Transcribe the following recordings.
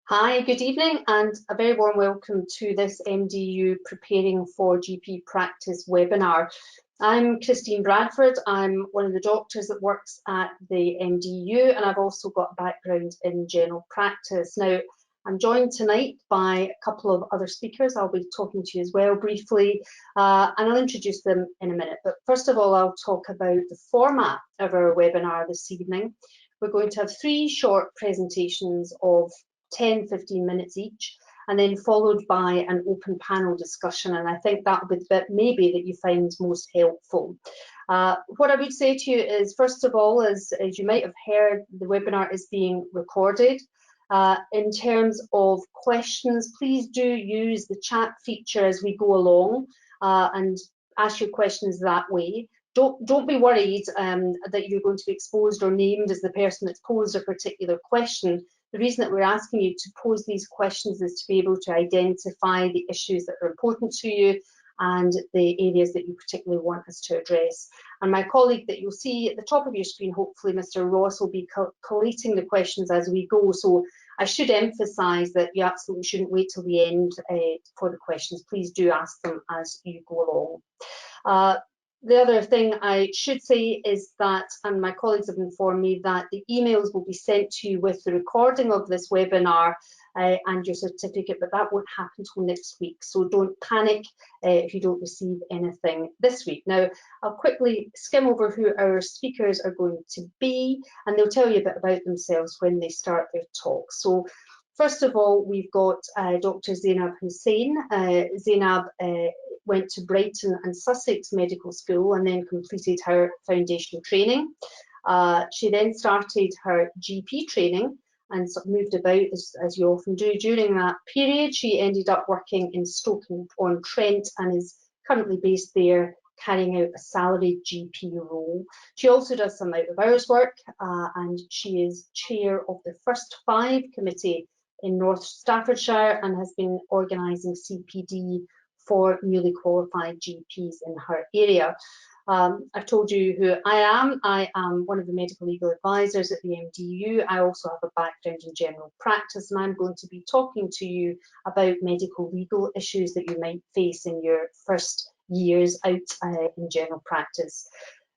Hi, good evening and a very warm welcome to this MDU Preparing for GP Practice webinar. I'm Christine Bradford. I'm one of the doctors that works at the MDU, and I've also got a background in general practice. Now, I'm joined tonight by a couple of other speakers. I'll be talking to you as well briefly, and I'll introduce them in a minute. But first of all, I'll talk about the format of our webinar this evening. We're going to have three short presentations of 10-15 minutes each, and then followed by an open panel discussion, and I think that will be the bit maybe that you find most helpful. What I would say to you is, first of all, as you might have heard, the webinar is being recorded. In terms of questions, please do use the chat feature as we go along and ask your questions that way. Don't be worried that you're going to be exposed or named as the person that's posed a particular question. The reason that we're asking you to pose these questions is to be able to identify the issues that are important to you and the areas that you particularly want us to address. And my colleague that you'll see at the top of your screen, hopefully Mr. Ross, will be collating the questions as we go. So I should emphasise that you absolutely shouldn't wait till the end for the questions. Please do ask them as you go along. The other thing I should say is that, and my colleagues have informed me, that the emails will be sent to you with the recording of this webinar and your certificate, but that won't happen till next week. So don't panic if you don't receive anything this week. Now, I'll quickly skim over who our speakers are going to be, and they'll tell you a bit about themselves when they start their talk. So, first of all, we've got Dr. Zainab Hussain. Zainab went to Brighton and Sussex Medical School and then completed her foundation training. She then started her GP training and sort of moved about as you often do. During that period, she ended up working in Stoke-on-Trent and is currently based there, carrying out a salaried GP role. She also does some out-of-hours work and she is chair of the First Five Committee in North Staffordshire and has been organising CPD for newly qualified GPs in her area. I've told you who I am. I am one of the medical legal advisors at the MDU. I also have a background in general practice, and I'm going to be talking to you about medical legal issues that you might face in your first years out in general practice.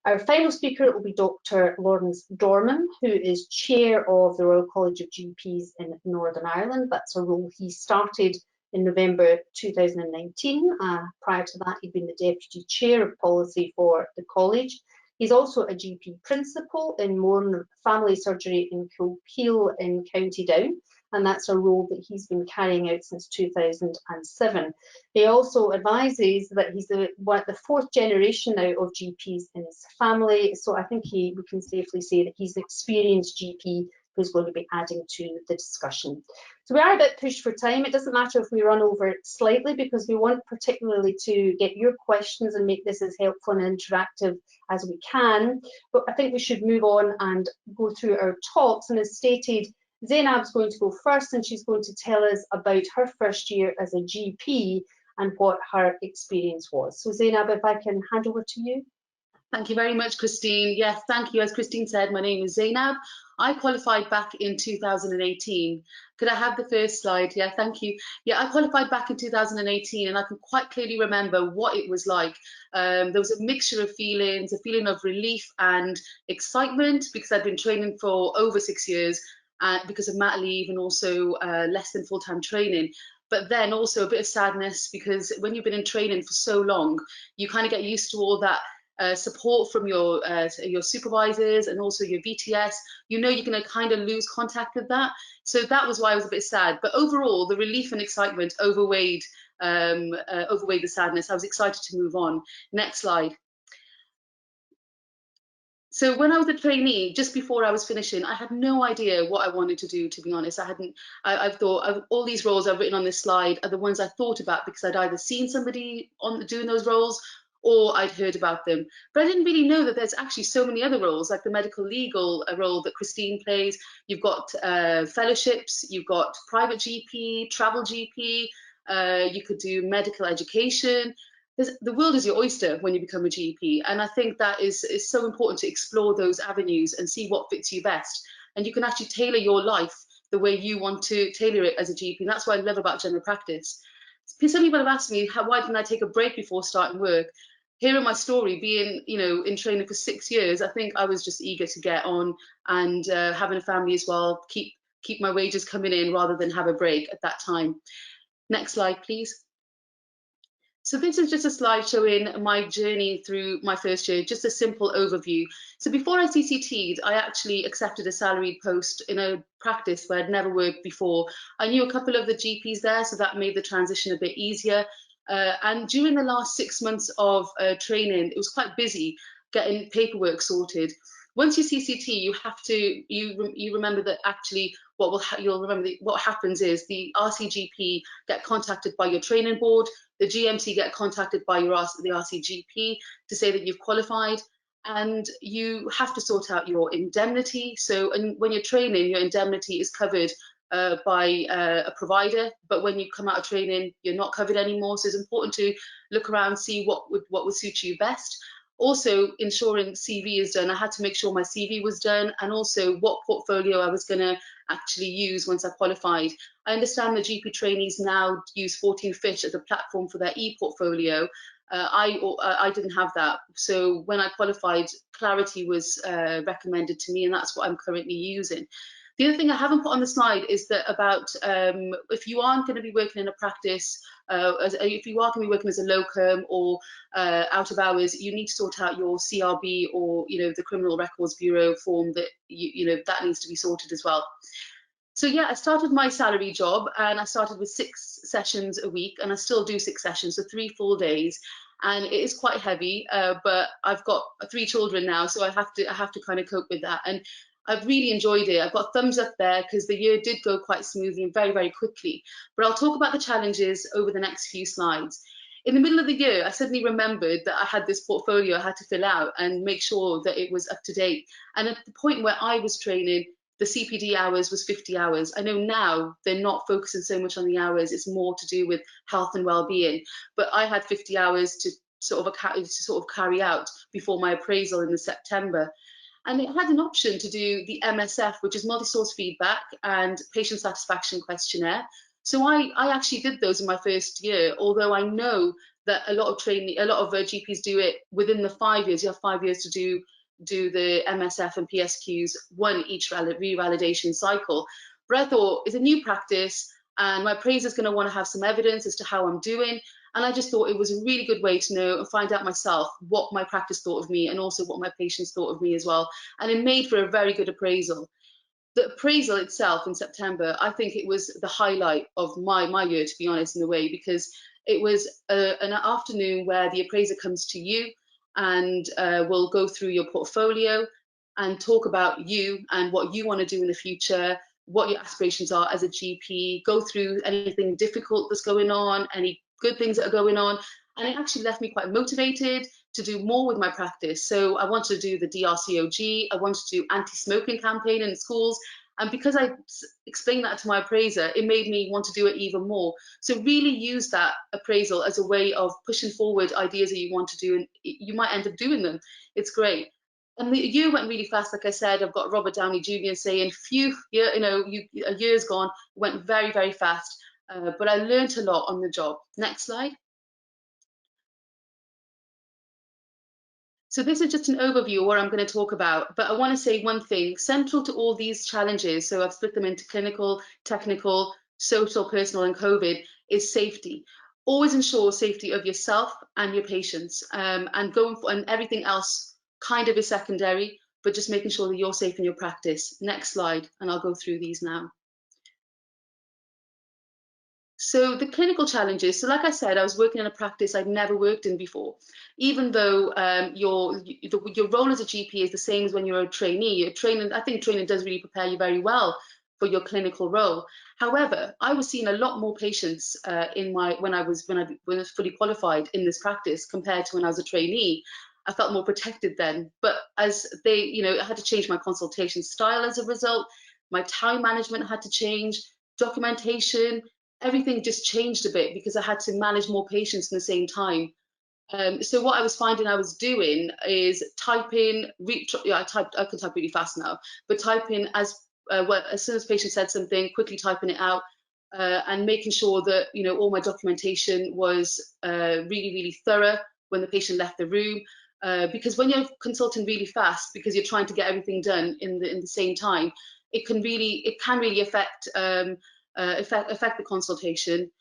Our final speaker will be Dr. Lawrence Dorman, who is chair of the Royal College of GPs in Northern Ireland. That's a role he started in November 2019. Prior to that, he'd been the Deputy Chair of Policy for the College. He's also a GP Principal in Mourne Family Surgery in Kilpeel in County Down, and that's a role that he's been carrying out since 2007. He also advises that he's the fourth generation now of GPs in his family, so I think we can safely say that he's an experienced GP who's going to be adding to the discussion. So we are a bit pushed for time. It doesn't matter if we run over slightly, because we want particularly to get your questions and make this as helpful and interactive as we can. But I think we should move on and go through our talks. And as stated, Zainab's going to go first, and she's going to tell us about her first year as a GP and what her experience was. So Zainab, if I can hand over to you. Thank you very much, Christine. Yes, thank you. As Christine said, my name is Zainab. I qualified back in 2018. Could I have the first slide? Yeah, thank you. Yeah, I qualified back in 2018, and I can quite clearly remember what it was like. There was a mixture of feelings, a feeling of relief and excitement, because I'd been training for over 6 years because of mat leave and also less than full-time training. But then also a bit of sadness, because when you've been in training for so long, you kind of get used to all that support from your supervisors and also your VTS. You know you're going to kind of lose contact with that. So that was why I was a bit sad. But overall, the relief and excitement outweighed the sadness. I was excited to move on. Next slide. So when I was a trainee, just before I was finishing, I had no idea what I wanted to do, to be honest. I've thought all these roles I've written on this slide are the ones I thought about because I'd either seen somebody doing those roles or I'd heard about them. But I didn't really know that there's actually so many other roles, like the medical legal role that Christine plays. You've got fellowships, you've got private GP, travel GP, you could do medical education. The world is your oyster when you become a GP, and I think that is so important to explore those avenues and see what fits you best. And you can actually tailor your life the way you want to tailor it as a GP. And that's what I love about general practice. Some people have asked me, why didn't I take a break before starting work? Hearing my story, being in training for 6 years, I think I was just eager to get on, and having a family as well, keep my wages coming in rather than have a break at that time. Next slide, please. So this is just a slide showing my journey through my first year, just a simple overview. So before I CCT'd, I actually accepted a salaried post in a practice where I'd never worked before. I knew a couple of the GPs there, so that made the transition a bit easier. And during the last 6 months of training, it was quite busy getting paperwork sorted. Once you CCT, you have to, you remember that actually you'll remember that what happens is the RCGP get contacted by your training board, the GMC get contacted by the RCGP to say that you've qualified, and you have to sort out your indemnity. So, and when you're training, your indemnity is covered by a provider, but when you come out of training, you're not covered anymore. So it's important to look around, see what would suit you best. Also, ensuring CV is done. I had to make sure my CV was done, and also what portfolio I was going to actually use once I qualified. I understand the GP trainees now use 14 Fish as a platform for their e-portfolio. I didn't have that. So when I qualified, Clarity was recommended to me, and that's what I'm currently using. The other thing I haven't put on the slide is that about if you aren't going to be working in a practice, if you are going to be working as a locum or out of hours, you need to sort out your CRB or the Criminal Records Bureau form that that needs to be sorted as well. So yeah, I started my salary job, and I started with 6 sessions a week, and I still do 6 sessions, so 3 full days. And it is quite heavy, but I've got 3 children now, so I have to kind of cope with that. And I've really enjoyed it. I've got thumbs up there because the year did go quite smoothly and very, very quickly. But I'll talk about the challenges over the next few slides. In the middle of the year, I suddenly remembered that I had this portfolio I had to fill out and make sure that it was up to date. And at the point where I was training, the CPD hours was 50 hours. I know now they're not focusing so much on the hours, it's more to do with health and well-being. But I had 50 hours to sort of carry out before my appraisal in the September. And it had an option to do the MSF, which is multi-source feedback and patient satisfaction questionnaire. So I actually did those in my first year, although I know that a lot of GPs do it within the 5 years. You have 5 years to do the MSF and PSQs, one each revalidation cycle. But I thought it's a new practice, and my appraiser is going to want to have some evidence as to how I'm doing. And I just thought it was a really good way to know and find out myself what my practice thought of me, and also what my patients thought of me as well. And it made for a very good appraisal. The appraisal itself in September, I think it was the highlight of my year, to be honest, in a way, because it was an afternoon where the appraiser comes to you and will go through your portfolio and talk about you and what you want to do in the future, what your aspirations are as a GP, go through anything difficult that's going on, any good things that are going on. And it actually left me quite motivated to do more with my practice. So I wanted to do the DRCOG, I wanted to do anti-smoking campaign in schools. And because I explained that to my appraiser, it made me want to do it even more. So really use that appraisal as a way of pushing forward ideas that you want to do, and you might end up doing them. It's great. And the year went really fast. Like I said, I've got Robert Downey Jr. saying, phew, a year's gone. It went very, very fast. But I learned a lot on the job. Next slide. So this is just an overview of what I'm going to talk about, but I want to say one thing, central to all these challenges, so I've split them into clinical, technical, social, personal, and COVID, is safety. Always ensure safety of yourself and your patients, and everything else kind of is secondary, but just making sure that you're safe in your practice. Next slide, and I'll go through these now. So the clinical challenges, so like I said, I was working in a practice I'd never worked in before. Even though your role as a GP is the same as when you're a trainee, I think training does really prepare you very well for your clinical role. However, I was seeing a lot more patients when I was fully qualified in this practice compared to when I was a trainee. I felt more protected then, but as I had to change my consultation style as a result. My time management had to change, documentation, everything just changed a bit because I had to manage more patients in the same time. So what I was finding I was doing is typing. I can type really fast now, but typing as as soon as the patient said something, quickly typing it out, and making sure that, you know, all my documentation was really thorough when the patient left the room. Because when you're consulting really fast, because you're trying to get everything done in the same time, it can really affect the consultation.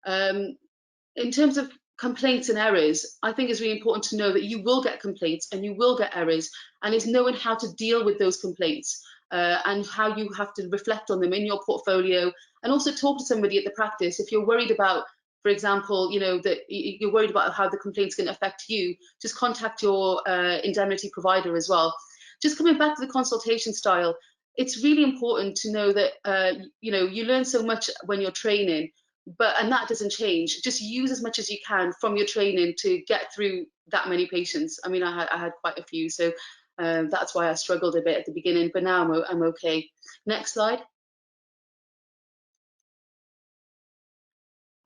In terms of complaints and errors, I think it's really important to know that you will get complaints and you will get errors, and it's knowing how to deal with those complaints and how you have to reflect on them in your portfolio, and also talk to somebody at the practice if you're worried about, for example, you know, that you're worried about how the complaint's going to affect you. Just contact your indemnity provider as well. Just coming back to the consultation style, it's really important to know that you know, you learn so much when you're training, and that doesn't change. Just use as much as you can from your training to get through that many patients. I mean, I had quite a few, so that's why I struggled a bit at the beginning, but now I'm okay. Next slide.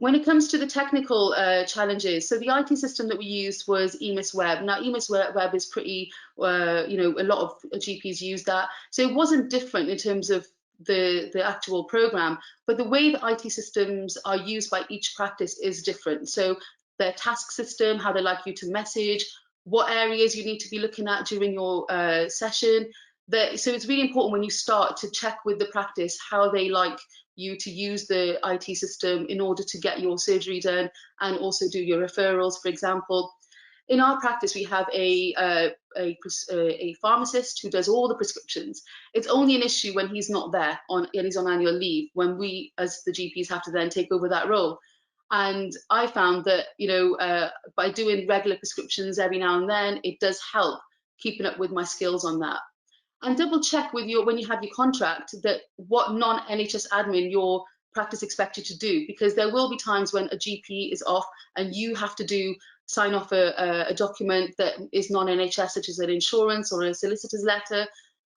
When it comes to the technical challenges, so the IT system that we used was EMIS Web. Now, EMIS Web is pretty, you know, a lot of GPs use that. So it wasn't different in terms of the actual program, but the way the IT systems are used by each practice is different. So their task system, how they like you to message, what areas you need to be looking at during your session. So it's really important when you start to check with the practice how they like you to use the IT system in order to get your surgery done and also do your referrals, for example. In our practice, we have a pharmacist who does all the prescriptions. It's only an issue when he's not there and he's on annual leave, when we as the GPs have to then take over that role. And I found that, you know, by doing regular prescriptions every now and then, it does help keeping up with my skills on that. And double check with when you have your contract, that what non-NHS admin your practice expects you to do, because there will be times when a GP is off and you have to sign off a document that is non-NHS, such as an insurance or a solicitor's letter,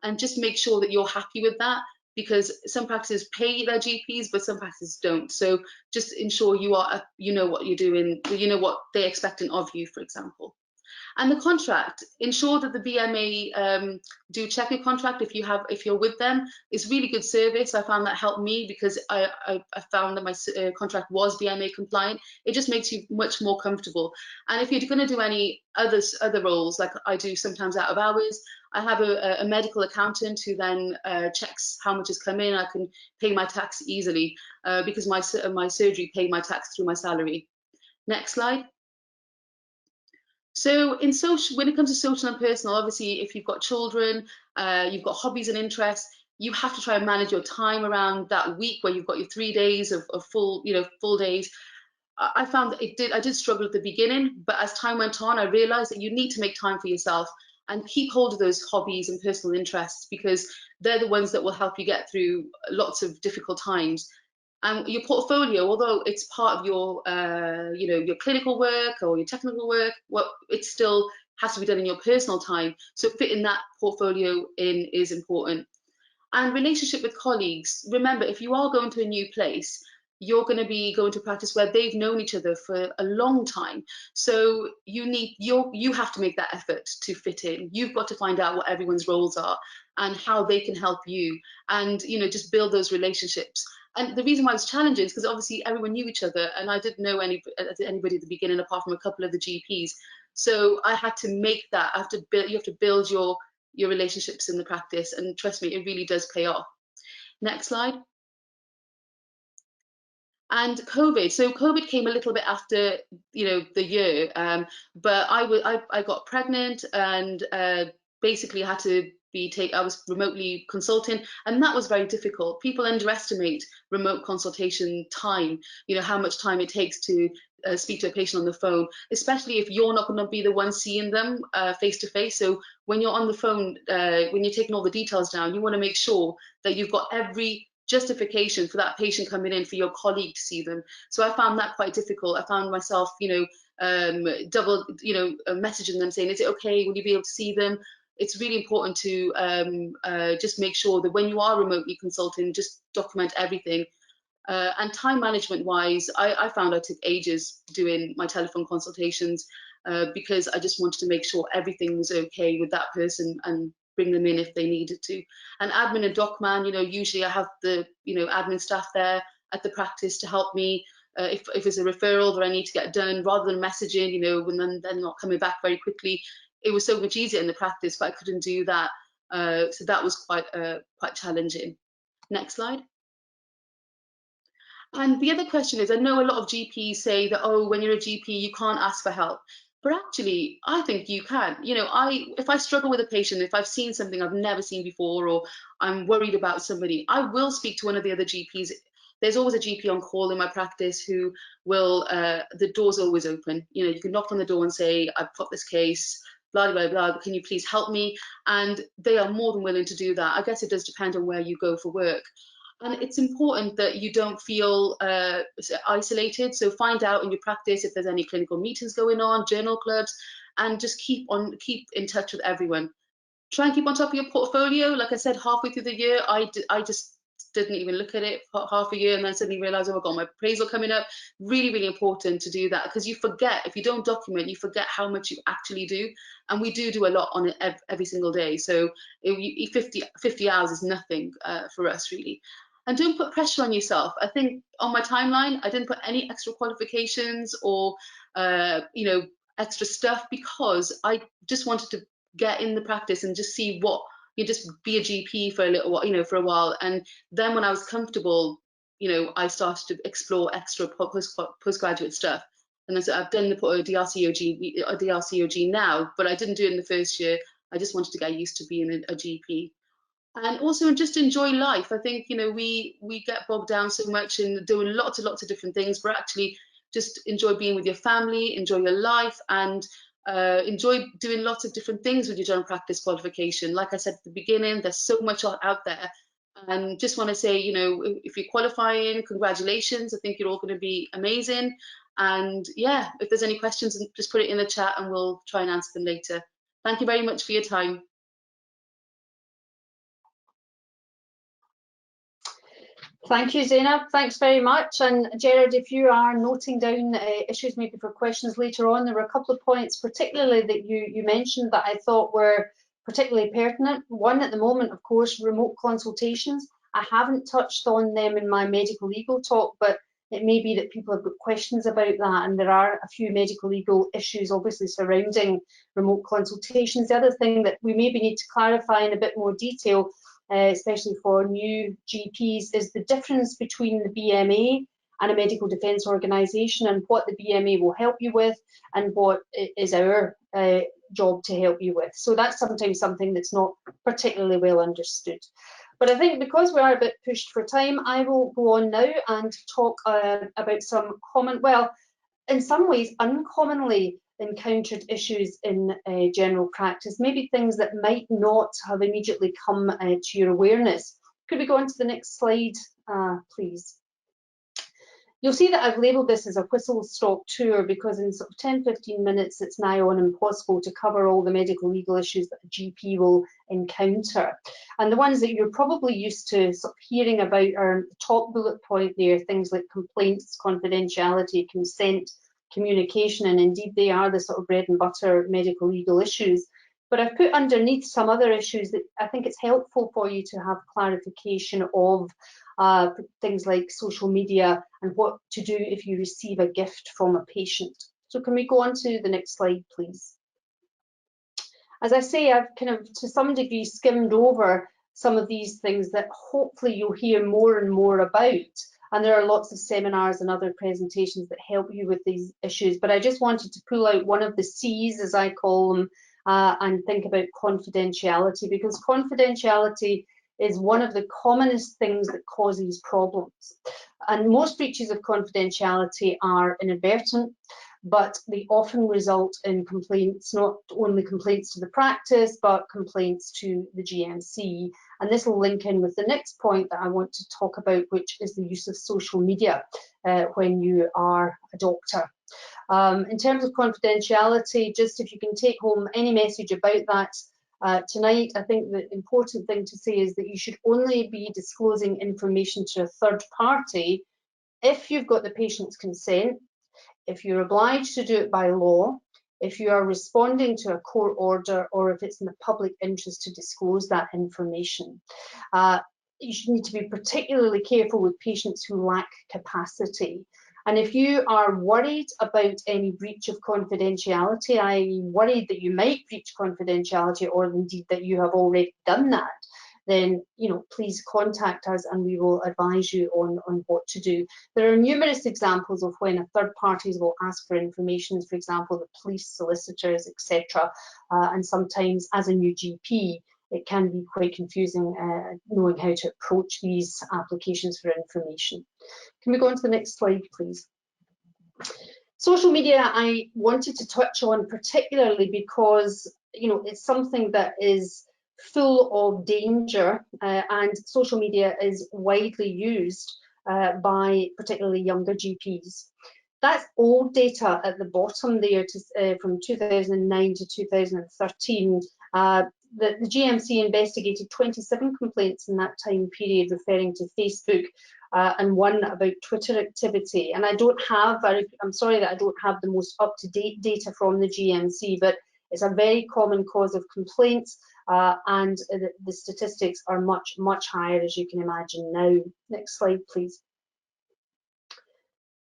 and just make sure that you're happy with that, because some practices pay their GPs, but some practices don't. So just ensure you know what you're doing, you know what they're expecting of you, for example. And the contract, ensure that the BMA do check your contract if you're with them. It's really good service. I found that helped me, because I found that my contract was BMA compliant. It just makes you much more comfortable. And if you're going to do any other roles, like I do sometimes out of hours, I have a medical accountant who then checks how much has come in. I can pay my tax easily because my surgery paid my tax through my salary. Next slide. So when it comes to social and personal, obviously, if you've got children, you've got hobbies and interests, you have to try and manage your time around that week where you've got your 3 days of full days. I found that I did struggle at the beginning, but as time went on, I realized that you need to make time for yourself and keep hold of those hobbies and personal interests, because they're the ones that will help you get through lots of difficult times. And your portfolio, although it's part of your, your clinical work or your technical work, it still has to be done in your personal time. So fitting that portfolio in is important. And relationship with colleagues. Remember, if you are going to a new place, you're going to be going to practice where they've known each other for a long time. So you have to make that effort to fit in. You've got to find out what everyone's roles are and how they can help you, and just build those relationships. And the reason why it's challenging is because obviously everyone knew each other, and I didn't know anybody at the beginning apart from a couple of the GPs. So I had to make that. You have to build your relationships in the practice, and trust me, it really does pay off. Next slide. And COVID. So COVID came a little bit after the year, but I got pregnant and basically had to I was remotely consulting, and that was very difficult. People underestimate remote consultation time, how much time it takes to speak to a patient on the phone, especially if you're not going to be the one seeing them face to face. So when you're on the phone, when you're taking all the details down, you want to make sure that you've got every justification for that patient coming in for your colleague to see them. So I found that quite difficult. I found myself, double, messaging them saying, is it okay? Will you be able to see them? It's really important to just make sure that when you are remotely consulting, just document everything. And time management wise, I found I took ages doing my telephone consultations because I just wanted to make sure everything was okay with that person and bring them in if they needed to. And admin and docman, you know, usually I have the, you know, admin staff there at the practice to help me if it's a referral that I need to get done, rather than messaging, you know, when they're not coming back very quickly. It was so much easier in the practice, but I couldn't do that. So that was quite challenging. Next slide. And the other question is, I know a lot of GPs say that, oh, when you're a GP, you can't ask for help. But actually, I think you can. You know, if I struggle with a patient, if I've seen something I've never seen before, or I'm worried about somebody, I will speak to one of the other GPs. There's always a GP on call in my practice who will, the door's always open. You know, you can knock on the door and say, I've got this case, blah, blah, blah, can you please help me? And they are more than willing to do that. I guess it does depend on where you go for work. And it's important that you don't feel isolated. So find out in your practice if there's any clinical meetings going on, journal clubs, and just keep in touch with everyone. Try and keep on top of your portfolio. Like I said, halfway through the year, I just didn't even look at it for half a year, and then suddenly realized, oh, I've got my appraisal coming up. Really, really important to do that, because you forget, if you don't document, you forget how much you actually do. And we do a lot on it every single day. So 50 hours is nothing for us, really. And don't put pressure on yourself. I think on my timeline, I didn't put any extra qualifications or you know, extra stuff, because I just wanted to get in the practice and just see what, you just be a GP for a little while, you know, for a while. And then when I was comfortable, you know, I started to explore extra postgraduate stuff. And then so I've done the DRCOG now, but I didn't do it in the first year. I just wanted to get used to being a GP. And also just enjoy life. I think, you know, we get bogged down so much in doing lots and lots of different things, but actually just enjoy being with your family, enjoy your life, and enjoy doing lots of different things with your general practice qualification. Like I said at the beginning, there's so much out there. And just want to say, you know, if you're qualifying, congratulations. I think you're all going to be amazing. And yeah, if there's any questions, just put it in the chat and we'll try and answer them later. Thank you very much for your time. Thank you, Zainab. Thanks very much. And Gerard, if you are noting down issues maybe for questions later on, there were a couple of points particularly that you mentioned that I thought were particularly pertinent. One at the moment, of course, remote consultations. I haven't touched on them in my medical legal talk, but it may be that people have got questions about that, and there are a few medical legal issues obviously surrounding remote consultations. The other thing that we maybe need to clarify in a bit more detail, especially for new GPs, is the difference between the BMA and a medical defence organisation, and what the BMA will help you with and what is our job to help you with. So that's sometimes something that's not particularly well understood. But I think because we are a bit pushed for time, I will go on now and talk about some common, well, in some ways uncommonly encountered issues in general practice, maybe things that might not have immediately come to your awareness. Could we go on to the next slide, please? You'll see that I've labelled this as a whistle-stop tour, because in sort of 10-15 minutes it's nigh on impossible to cover all the medical legal issues that a GP will encounter. And the ones that you're probably used to sort of hearing about are the top bullet point there, things like complaints, confidentiality, consent, communication, and indeed they are the sort of bread and butter medical legal issues. But I've put underneath some other issues that I think it's helpful for you to have clarification of, things like social media and what to do if you receive a gift from a patient. So can we go on to the next slide, please? As I say, I've kind of to some degree skimmed over some of these things that hopefully you'll hear more and more about. And there are lots of seminars and other presentations that help you with these issues. But I just wanted to pull out one of the C's, as I call them, and think about confidentiality, because confidentiality is one of the commonest things that causes problems. And most breaches of confidentiality are inadvertent, but they often result in complaints, not only complaints to the practice, but complaints to the GMC. And this will link in with the next point that I want to talk about, which is the use of social media when you are a doctor. In terms of confidentiality, just if you can take home any message about that tonight, I think the important thing to say is that you should only be disclosing information to a third party if you've got the patient's consent, if you're obliged to do it by law, if you are responding to a court order, or if it's in the public interest to disclose that information. You should need to be particularly careful with patients who lack capacity. And if you are worried about any breach of confidentiality, i.e. worried that you might breach confidentiality, or indeed that you have already done that, then please contact us and we will advise you on what to do. There are numerous examples of when third parties will ask for information, for example, the police, solicitors, etc. And sometimes as a new GP, it can be quite confusing knowing how to approach these applications for information. Can we go on to the next slide, please? Social media I wanted to touch on particularly because it's something that is full of danger, and social media is widely used by particularly younger GPs. That's old data at the bottom there from 2009 to 2013. The GMC investigated 27 complaints in that time period referring to Facebook, and one about Twitter activity. And I'm sorry that I don't have the most up-to-date data from the GMC, but it's a very common cause of complaints, and the statistics are much, much higher, as you can imagine now. Next slide, please.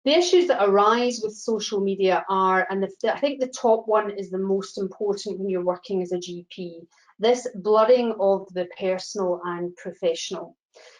The issues that arise with social media are, and I think the top one is the most important when you're working as a GP, this blurring of the personal and professional.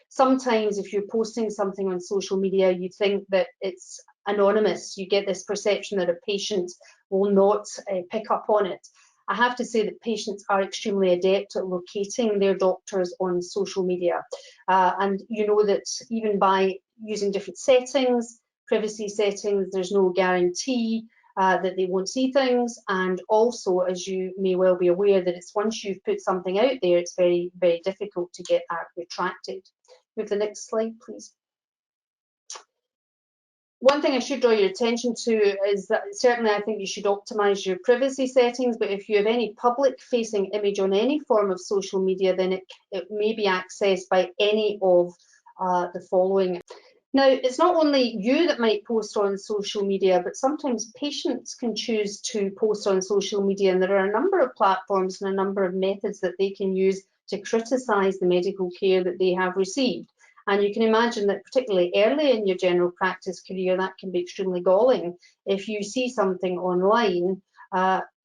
Sometimes if you're posting something on social media, you think that it's anonymous. You get this perception that a patient will not pick up on it. I have to say that patients are extremely adept at locating their doctors on social media. And you know that even by using different settings, privacy settings, there's no guarantee that they won't see things. And also, as you may well be aware, that it's once you've put something out there, it's very, very difficult to get that retracted. Move the next slide, please. One thing I should draw your attention to is that certainly I think you should optimize your privacy settings, but if you have any public-facing image on any form of social media, then it may be accessed by any of the following. Now, it's not only you that might post on social media, but sometimes patients can choose to post on social media, and there are a number of platforms and a number of methods that they can use to criticise the medical care that they have received. And you can imagine that particularly early in your general practice career, that can be extremely galling. If you see something online,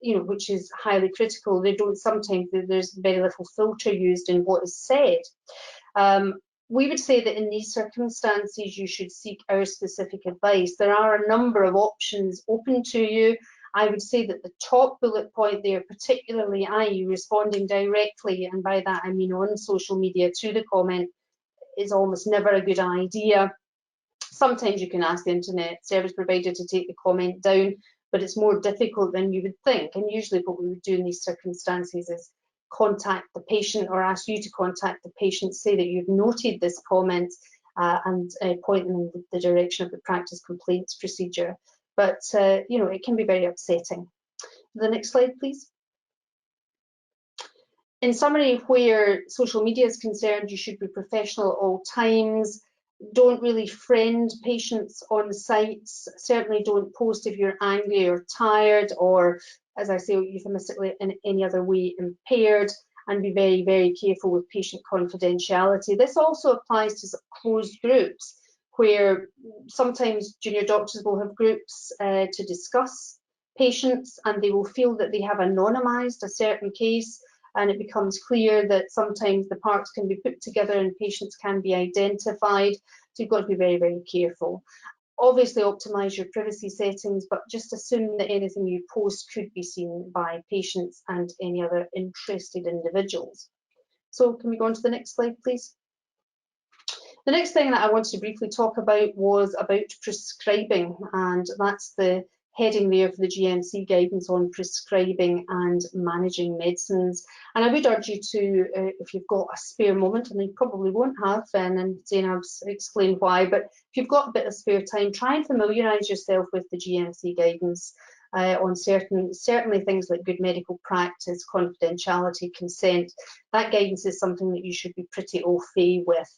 which is highly critical, sometimes there's very little filter used in what is said. We would say that in these circumstances, you should seek our specific advice. There are a number of options open to you. I would say that the top bullet point there, particularly i.e. responding directly, and by that I mean on social media, to the comment, is almost never a good idea. Sometimes you can ask the internet service provider to take the comment down, but it's more difficult than you would think. And usually what we would do in these circumstances is contact the patient, or ask you to contact the patient, say that you've noted this comment, and point them in the direction of the practice complaints procedure. But it can be very upsetting. The next slide, please. In summary, where social media is concerned, you should be professional at all times. Don't really friend patients on sites. Certainly don't post if you're angry or tired, or, as I say, euphemistically, in any other way impaired, and be very, very careful with patient confidentiality. This also applies to closed groups, where sometimes junior doctors will have groups to discuss patients, and they will feel that they have anonymised a certain case, and it becomes clear that sometimes the parts can be put together and patients can be identified. So you've got to be very, very careful. Obviously optimise your privacy settings, but just assume that anything you post could be seen by patients and any other interested individuals. So can we go on to the next slide, please? The next thing that I wanted to briefly talk about was about prescribing, and that's the heading there for the GMC guidance on prescribing and managing medicines. And I would urge you to, if you've got a spare moment, and you probably won't have, and Zainab's explained why, but if you've got a bit of spare time, try and familiarise yourself with the GMC guidance on certainly things like good medical practice, confidentiality, consent. That guidance is something that you should be pretty au fait with.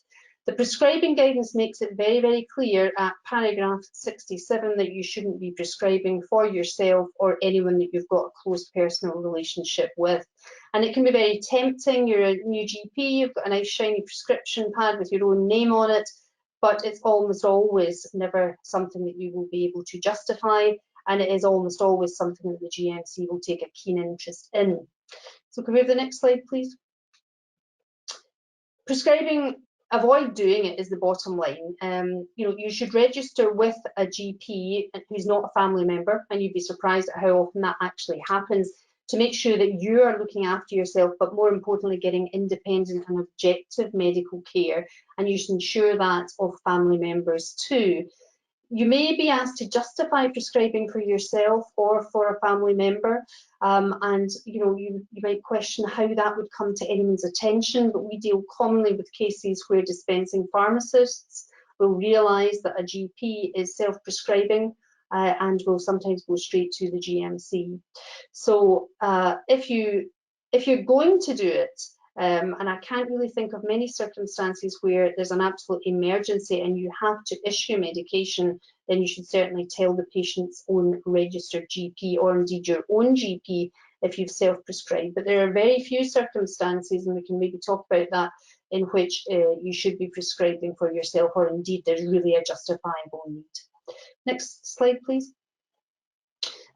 The prescribing guidance makes it very, very clear at paragraph 67 that you shouldn't be prescribing for yourself or anyone that you've got a close personal relationship with. And it can be very tempting. You're a new GP, you've got a nice shiny prescription pad with your own name on it, but it's almost always never something that you will be able to justify, and it is almost always something that the GMC will take a keen interest in. So can we have the next slide, please? Prescribing, avoid doing it is the bottom line. You should register with a GP who's not a family member, and you'd be surprised at how often that actually happens, to make sure that you are looking after yourself, but more importantly, getting independent and objective medical care. And you should ensure that of family members too. You may be asked to justify prescribing for yourself or for a family member, and you might question how that would come to anyone's attention, but we deal commonly with cases where dispensing pharmacists will realise that a GP is self-prescribing and will sometimes go straight to the GMC. So if you're going to do it, and I can't really think of many circumstances where there's an absolute emergency and you have to issue medication, then you should certainly tell the patient's own registered GP, or indeed your own GP if you've self-prescribed. But there are very few circumstances, and we can maybe talk about that, in which you should be prescribing for yourself, or indeed there's really a justifiable need. Next slide, please.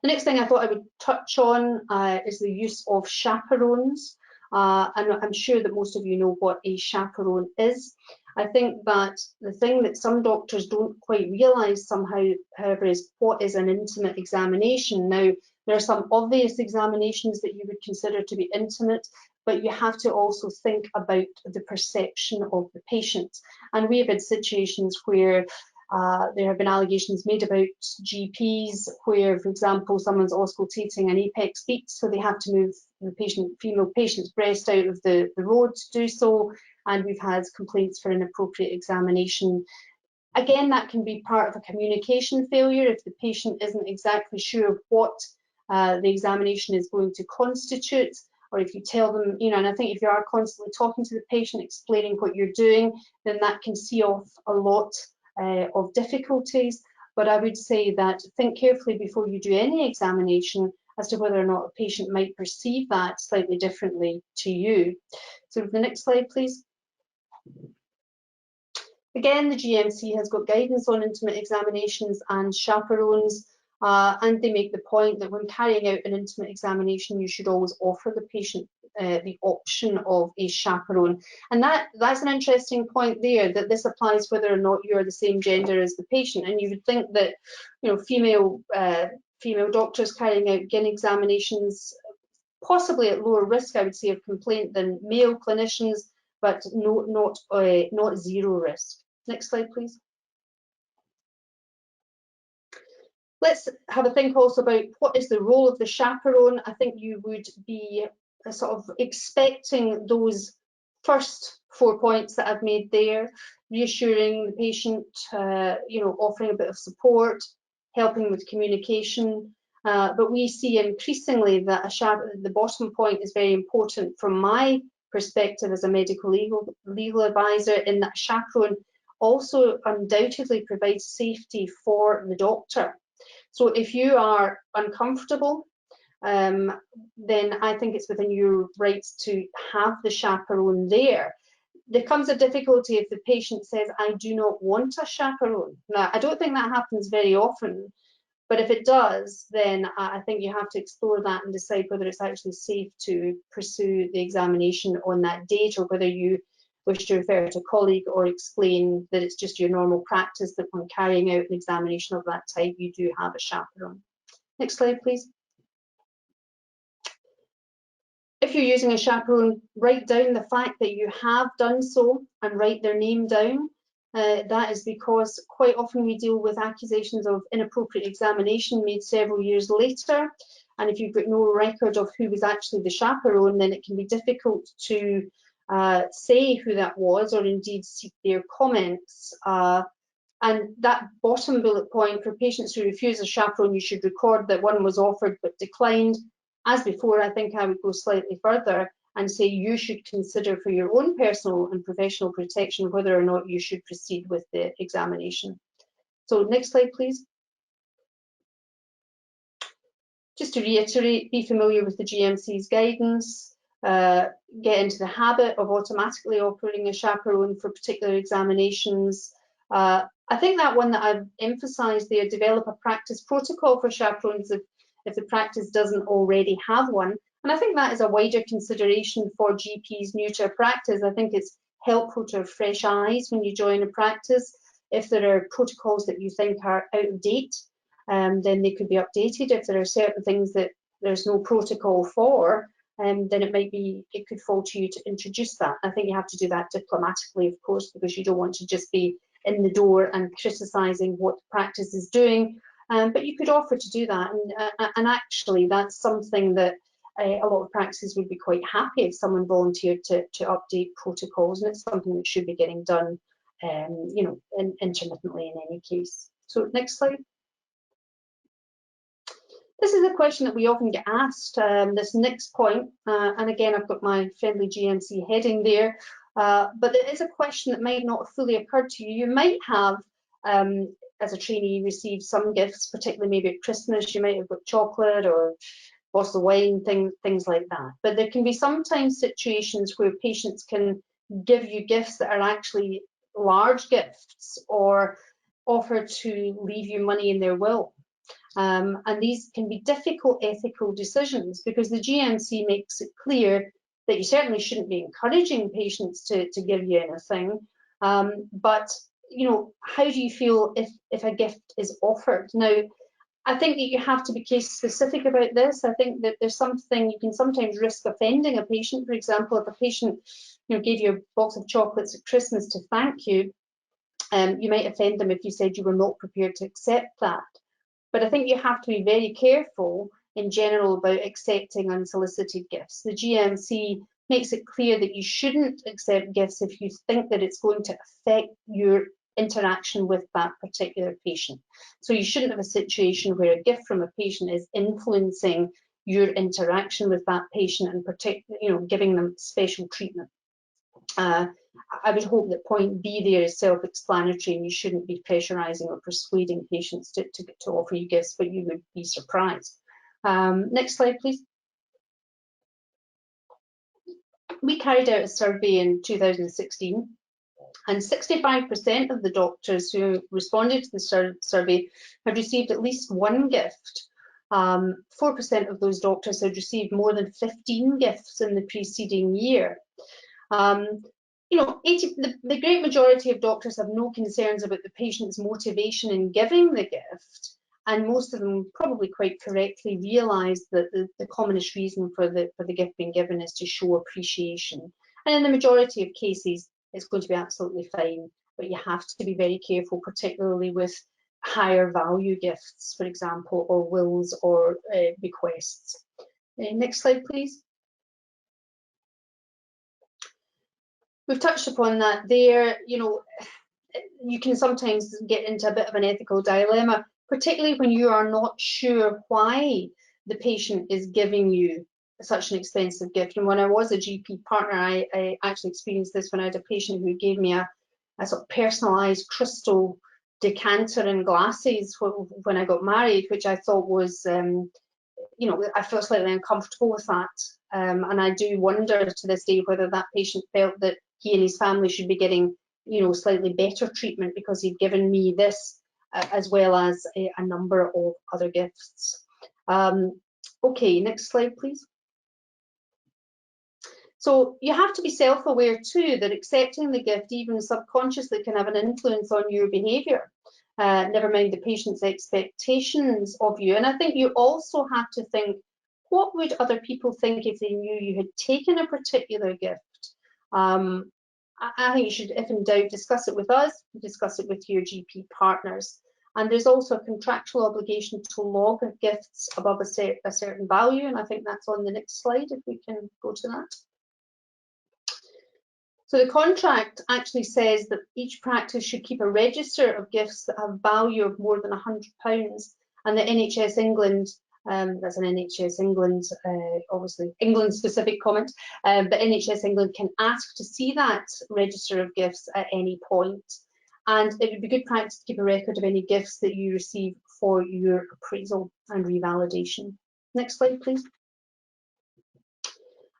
The next thing I thought I would touch on is the use of chaperones. And I'm sure that most of you know what a chaperone is. I think that the thing that some doctors don't quite realise somehow, however, is what is an intimate examination. Now, there are some obvious examinations that you would consider to be intimate, but you have to also think about the perception of the patient. And we have had situations where there have been allegations made about GPs where, for example, someone's auscultating an apex beat, so they have to move the female patient's breast out of the road to do so, and we've had complaints for inappropriate examination. Again, that can be part of a communication failure if the patient isn't exactly sure of what the examination is going to constitute, or if you tell them, and I think if you are constantly talking to the patient, explaining what you're doing, then that can see off a lot of difficulties. But I would say that think carefully before you do any examination as to whether or not a patient might perceive that slightly differently to you. So the next slide, please. Again, the GMC has got guidance on intimate examinations and chaperones, and they make the point that when carrying out an intimate examination, you should always offer the patient the option of a chaperone. And that's an interesting point there, that this applies whether or not you're the same gender as the patient. And you would think that female doctors carrying out GIN examinations, possibly at lower risk, I would say, of complaint than male clinicians, but not zero risk. Next slide, please. Let's have a think also about what is the role of the chaperone. I think you would be sort of expecting those first 4 points that I've made there: reassuring the patient, offering a bit of support, helping with communication. But we see increasingly that the bottom point is very important from my perspective as a medical legal advisor, in that chaperone also undoubtedly provides safety for the doctor. So if you are uncomfortable, then I think it's within your rights to have the chaperone there. There comes a difficulty if the patient says, I do not want a chaperone. Now, I don't think that happens very often, but if it does, then I think you have to explore that and decide whether it's actually safe to pursue the examination on that date, or whether you wish to refer to a colleague or explain that it's just your normal practice that when carrying out an examination of that type, you do have a chaperone. Next slide, please. If you're using a chaperone, write down the fact that you have done so and write their name down. That is because quite often we deal with accusations of inappropriate examination made several years later, and if you've got no record of who was actually the chaperone, then it can be difficult to say who that was, or indeed seek their comments. And that bottom bullet point, for patients who refuse a chaperone, you should record that one was offered but declined. As before, I think I would go slightly further and say you should consider for your own personal and professional protection whether or not you should proceed with the examination. So next slide, please. Just to reiterate, be familiar with the GMC's guidance, get into the habit of automatically operating a chaperone for particular examinations. I think that one that I've emphasised there, develop a practice protocol for chaperones if the practice doesn't already have one. And I think that is a wider consideration for GPs new to a practice. I think it's helpful to have fresh eyes when you join a practice. If there are protocols that you think are out of date, then they could be updated. If there are certain things that there's no protocol for, then it could fall to you to introduce that. I think you have to do that diplomatically, of course, because you don't want to just be in the door and criticising what the practice is doing. But you could offer to do that, and actually that's something that a lot of practices would be quite happy if someone volunteered to update protocols, and it's something that should be getting done, intermittently in any case. So next slide. This is a question that we often get asked, this next point, and again, I've got my friendly GMC heading there, but it is a question that might not have fully occurred to you. You might have, as a trainee, received some gifts, particularly maybe at Christmas, you might have got chocolate or bottle of wine, things like that. But there can be sometimes situations where patients can give you gifts that are actually large gifts or offer to leave you money in their will. And these can be difficult ethical decisions because the GMC makes it clear that you certainly shouldn't be encouraging patients to give you anything. But, how do you feel if a gift is offered? Now, I think that you have to be case specific about this. I think that there's something you can sometimes risk offending a patient. For example, if a patient gave you a box of chocolates at Christmas to thank you, you might offend them if you said you were not prepared to accept that. But I think you have to be very careful in general about accepting unsolicited gifts. The GMC makes it clear that you shouldn't accept gifts if you think that it's going to affect your interaction with that particular patient. So you shouldn't have a situation where a gift from a patient is influencing your interaction with that patient and giving them special treatment. I would hope that point B there is self-explanatory and you shouldn't be pressurising or persuading patients to offer you gifts, but you would be surprised. Next slide, please. We carried out a survey in 2016 and 65% of the doctors who responded to the survey had received at least one gift. 4% of those doctors had received more than 15 gifts in the preceding year. The great majority of doctors have no concerns about the patient's motivation in giving the gift, and most of them probably quite correctly realise that the commonest reason for the gift being given is to show appreciation. And in the majority of cases, it's going to be absolutely fine, but you have to be very careful, particularly with higher value gifts, for example, or wills or bequests. Next slide, please. We've touched upon that there. You can sometimes get into a bit of an ethical dilemma, particularly when you are not sure why the patient is giving you such an expensive gift. And when I was a GP partner, I actually experienced this when I had a patient who gave me a sort of personalised crystal decanter and glasses when I got married, which I thought was, I felt slightly uncomfortable with that. And I do wonder to this day whether that patient felt that he and his family should be getting, slightly better treatment because he'd given me this as well as a number of other gifts. Okay, next slide, please. So you have to be self-aware too that accepting the gift, even subconsciously, can have an influence on your behaviour. Never mind the patient's expectations of you. And I think you also have to think, what would other people think if they knew you had taken a particular gift? I think you should, if in doubt, discuss it with us, discuss it with your GP partners. And there's also a contractual obligation to log gifts above a certain value, and I think that's on the next slide, if we can go to that. So the contract actually says that each practice should keep a register of gifts that have value of more than £100, and the NHS England That's an NHS England, obviously England specific comment, but NHS England can ask to see that register of gifts at any point. And it would be good practice to keep a record of any gifts that you receive for your appraisal and revalidation. Next slide, please.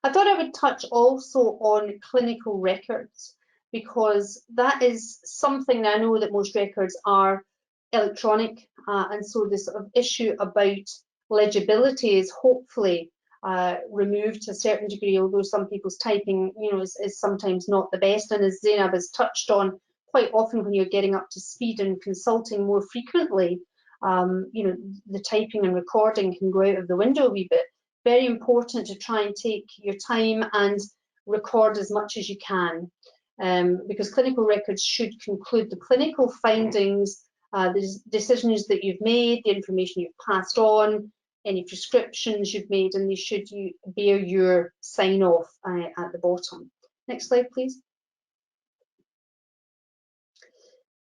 I thought I would touch also on clinical records, because that is something that I know that most records are electronic, and so this sort of issue about legibility is hopefully removed to a certain degree, although some people's typing, you know, is sometimes not the best. And as Zainab has touched on, quite often when you're getting up to speed and consulting more frequently, you know, the typing and recording can go out of the window a wee bit. Very important to try and take your time and record as much as you can, because clinical records should conclude the clinical findings, the decisions that you've made, the information you've passed on, any prescriptions you've made, and they should bear your sign off at the bottom. Next slide, please.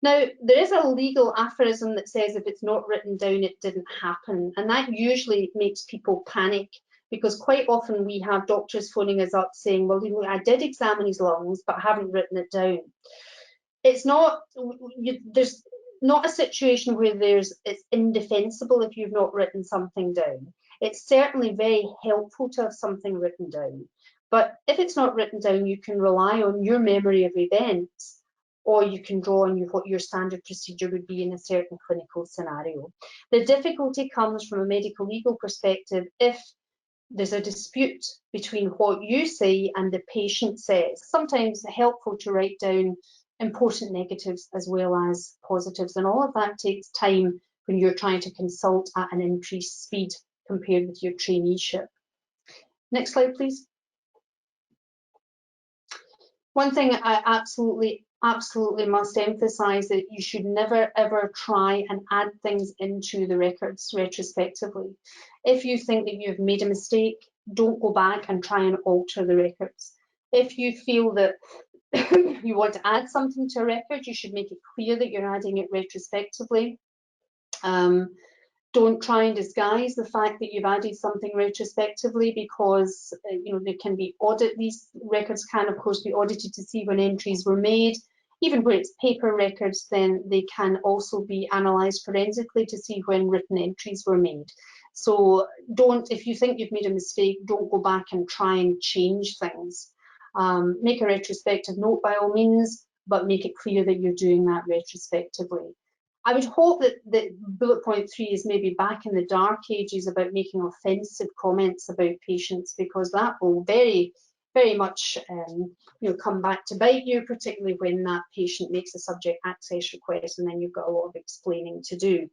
Now, there is a legal aphorism that says if it's not written down, it didn't happen. And that usually makes people panic, because quite often we have doctors phoning us up saying, well, you know, I did examine his lungs, but I haven't written it down. It's not, there's not a situation where it's indefensible if you've not written something down. It's certainly very helpful to have something written down. But if it's not written down, you can rely on your memory of events, or you can draw on what your standard procedure would be in a certain clinical scenario. The difficulty comes from a medical legal perspective if there's a dispute between what you say and the patient says. Sometimes it's helpful to write down important negatives as well as positives, and all of that takes time when you're trying to consult at an increased speed compared with your traineeship. Next slide, please. One thing I absolutely must emphasise that you should never ever try and add things into the records retrospectively. If you think that you've made a mistake, don't go back and try and alter the records. If you feel that you want to add something to a record, you should make it clear that you're adding it retrospectively. Don't try and disguise the fact that you've added something retrospectively, because you know, there can be these records can of course be audited to see when entries were made. Even where it's paper records, then they can also be analysed forensically to see when written entries were made. So if you think you've made a mistake, don't go back and try and change things. Make a retrospective note by all means, but make it clear that you're doing that retrospectively. I would hope that bullet point 3 is maybe back in the dark ages about making offensive comments about patients, because that will very, very much you know, come back to bite you, particularly when that patient makes a subject access request and then you've got a lot of explaining to do.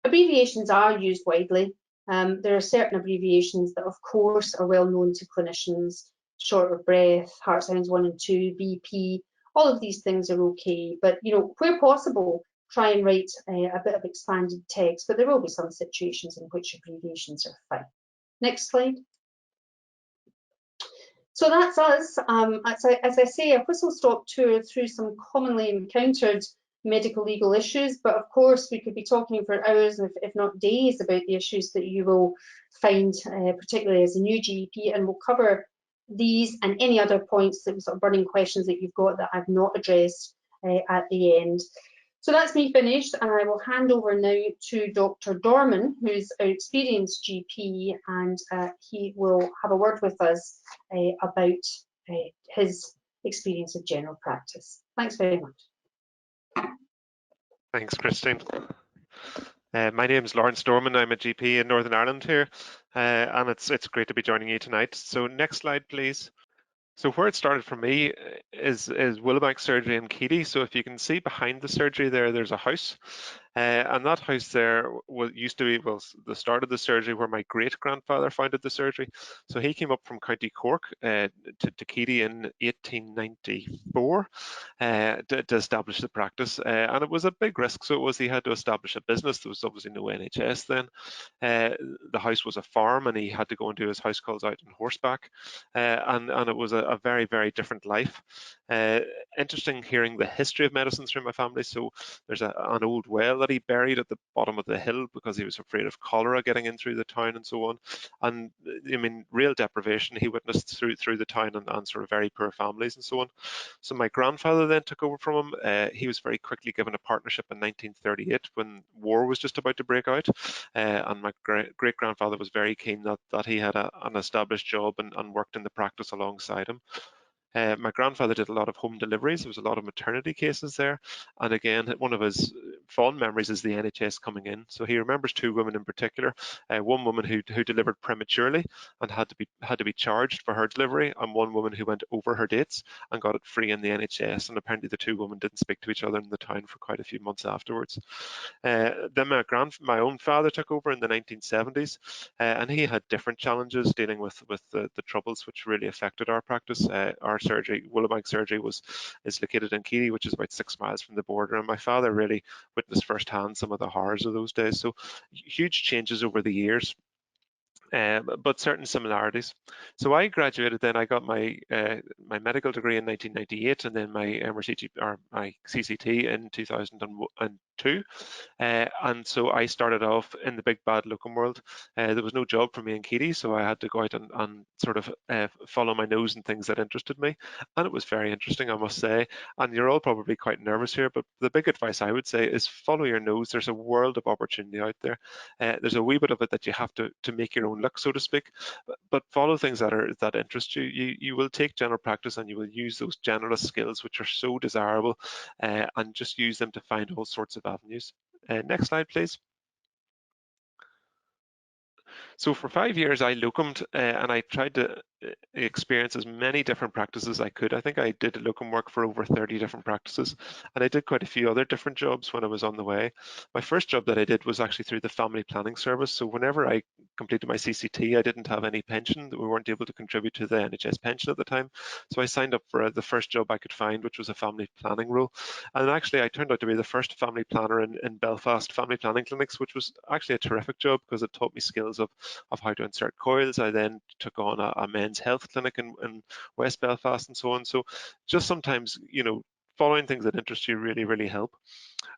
Abbreviations are used widely. There are certain abbreviations that of course are well known to clinicians: short of breath, heart sounds 1 and 2, BP. All of these things are okay, but you know, where possible, try and write a bit of expanded text, but there will be some situations in which abbreviations are fine. Next slide. So that's us. As I say, a whistle-stop tour through some commonly encountered medical legal issues, but of course we could be talking for hours, if not days, about the issues that you will find, particularly as a new GP, and we'll cover these and any other points, that sort of burning questions that you've got that I've not addressed at the end. So that's me finished, and I will hand over now to Dr. Dorman, who's an experienced GP, and he will have a word with us about his experience of general practice. Thanks very much. Thanks, Christine. My name is Lawrence Dorman. I'm a GP in Northern Ireland here, and it's great to be joining you tonight. So next slide, please. So where it started for me is Willowbank surgery in Keady. So if you can see behind the surgery there's a house, and that house there used to be, well, the start of the surgery where my great-grandfather founded the surgery. So he came up from County Cork to Keady in 1894 to establish the practice, and it was a big risk. So it was, he had to establish a business. There was obviously no NHS then. The house was a farm, and he had to go and do his house calls out on horseback, and it was a very, very different life. Interesting hearing the history of medicine through my family. So there's an old well bloody buried at the bottom of the hill because he was afraid of cholera getting in through the town and so on. And I mean, real deprivation he witnessed through the town, and sort of very poor families and so on. So my grandfather then took over from him. He was very quickly given a partnership in 1938 when war was just about to break out. And my great-grandfather was very keen that he had an established job and worked in the practice alongside him. My grandfather did a lot of home deliveries. There was a lot of maternity cases there. And again, one of his fond memories is the NHS coming in. So he remembers two women in particular. One woman who delivered prematurely and had to be charged for her delivery, and one woman who went over her dates and got it free in the NHS. And apparently the two women didn't speak to each other in the town for quite a few months afterwards. Then my own father took over in the 1970s, and he had different challenges dealing with the troubles which really affected our practice. Our surgery, Wollabag surgery, is located in Keady, which is about 6 miles from the border, and my father really witnessed firsthand some of the horrors of those days. So huge changes over the years. But certain similarities. So I graduated then. I got my my medical degree in 1998, and then my MRCG or my CCT in 2002. And so I started off in the big bad locum world. There was no job for me in Keady, so I had to go out and sort of follow my nose in things that interested me. And it was very interesting, I must say. And you're all probably quite nervous here, but the big advice I would say is follow your nose. There's a world of opportunity out there. There's a wee bit of it that you have to make your own luck, so to speak. But follow things that interest you. You will take general practice and you will use those generalist skills, which are so desirable, and just use them to find all sorts of avenues. Next slide, please. So for 5 years, I locumed and I tried to experience as many different practices as I could. I think I did locum work for over 30 different practices, and I did quite a few other different jobs when I was on the way. My first job that I did was actually through the Family Planning Service. So whenever I completed my CCT, I didn't have any pension. We weren't able to contribute to the NHS pension at the time. So I signed up for the first job I could find, which was a family planning role. And actually, I turned out to be the first family planner in Belfast family planning clinics, which was actually a terrific job because it taught me skills of how to insert coils. I then took on a men's health clinic in West Belfast and so on. So just sometimes, you know, following things that interest you really help.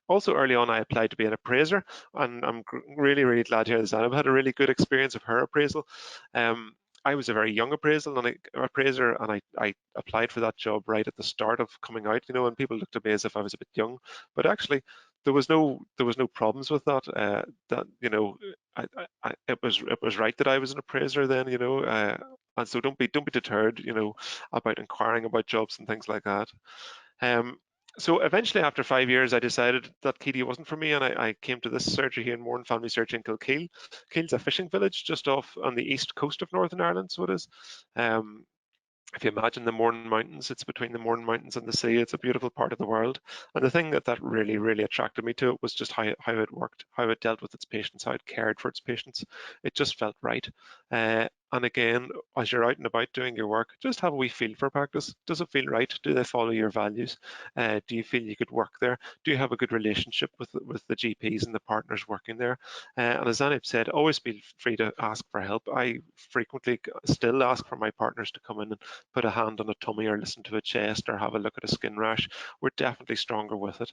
Also early on, I applied to be an appraiser, and I'm really glad to hear that I've had a really good experience of her appraisal. I was a very young appraiser, and I applied for that job right at the start of coming out, you know, and people looked at me as if I was a bit young, but actually there was no problems with that. That, you know, it was right that I was an appraiser then, you know, and so don't be deterred, you know, about inquiring about jobs and things like that. So eventually, after 5 years, I decided that Keady wasn't for me, and I came to this surgery here in Mourne Family Surgery in Kilkeel. Keel's a fishing village just off on the east coast of Northern Ireland, so it is. If you imagine the Mourne Mountains, it's between the Mourne Mountains and the sea. It's a beautiful part of the world. And the thing that really attracted me to it was just how it worked, how it dealt with its patients, how it cared for its patients. It just felt right. And again, as you're out and about doing your work, just have a wee feel for practice. Does it feel right? Do they follow your values? Do you feel you could work there? Do you have a good relationship with the GPs and the partners working there? And as Anib said, always feel free to ask for help. I frequently still ask for my partners to come in and put a hand on a tummy or listen to a chest or have a look at a skin rash. We're definitely stronger with it.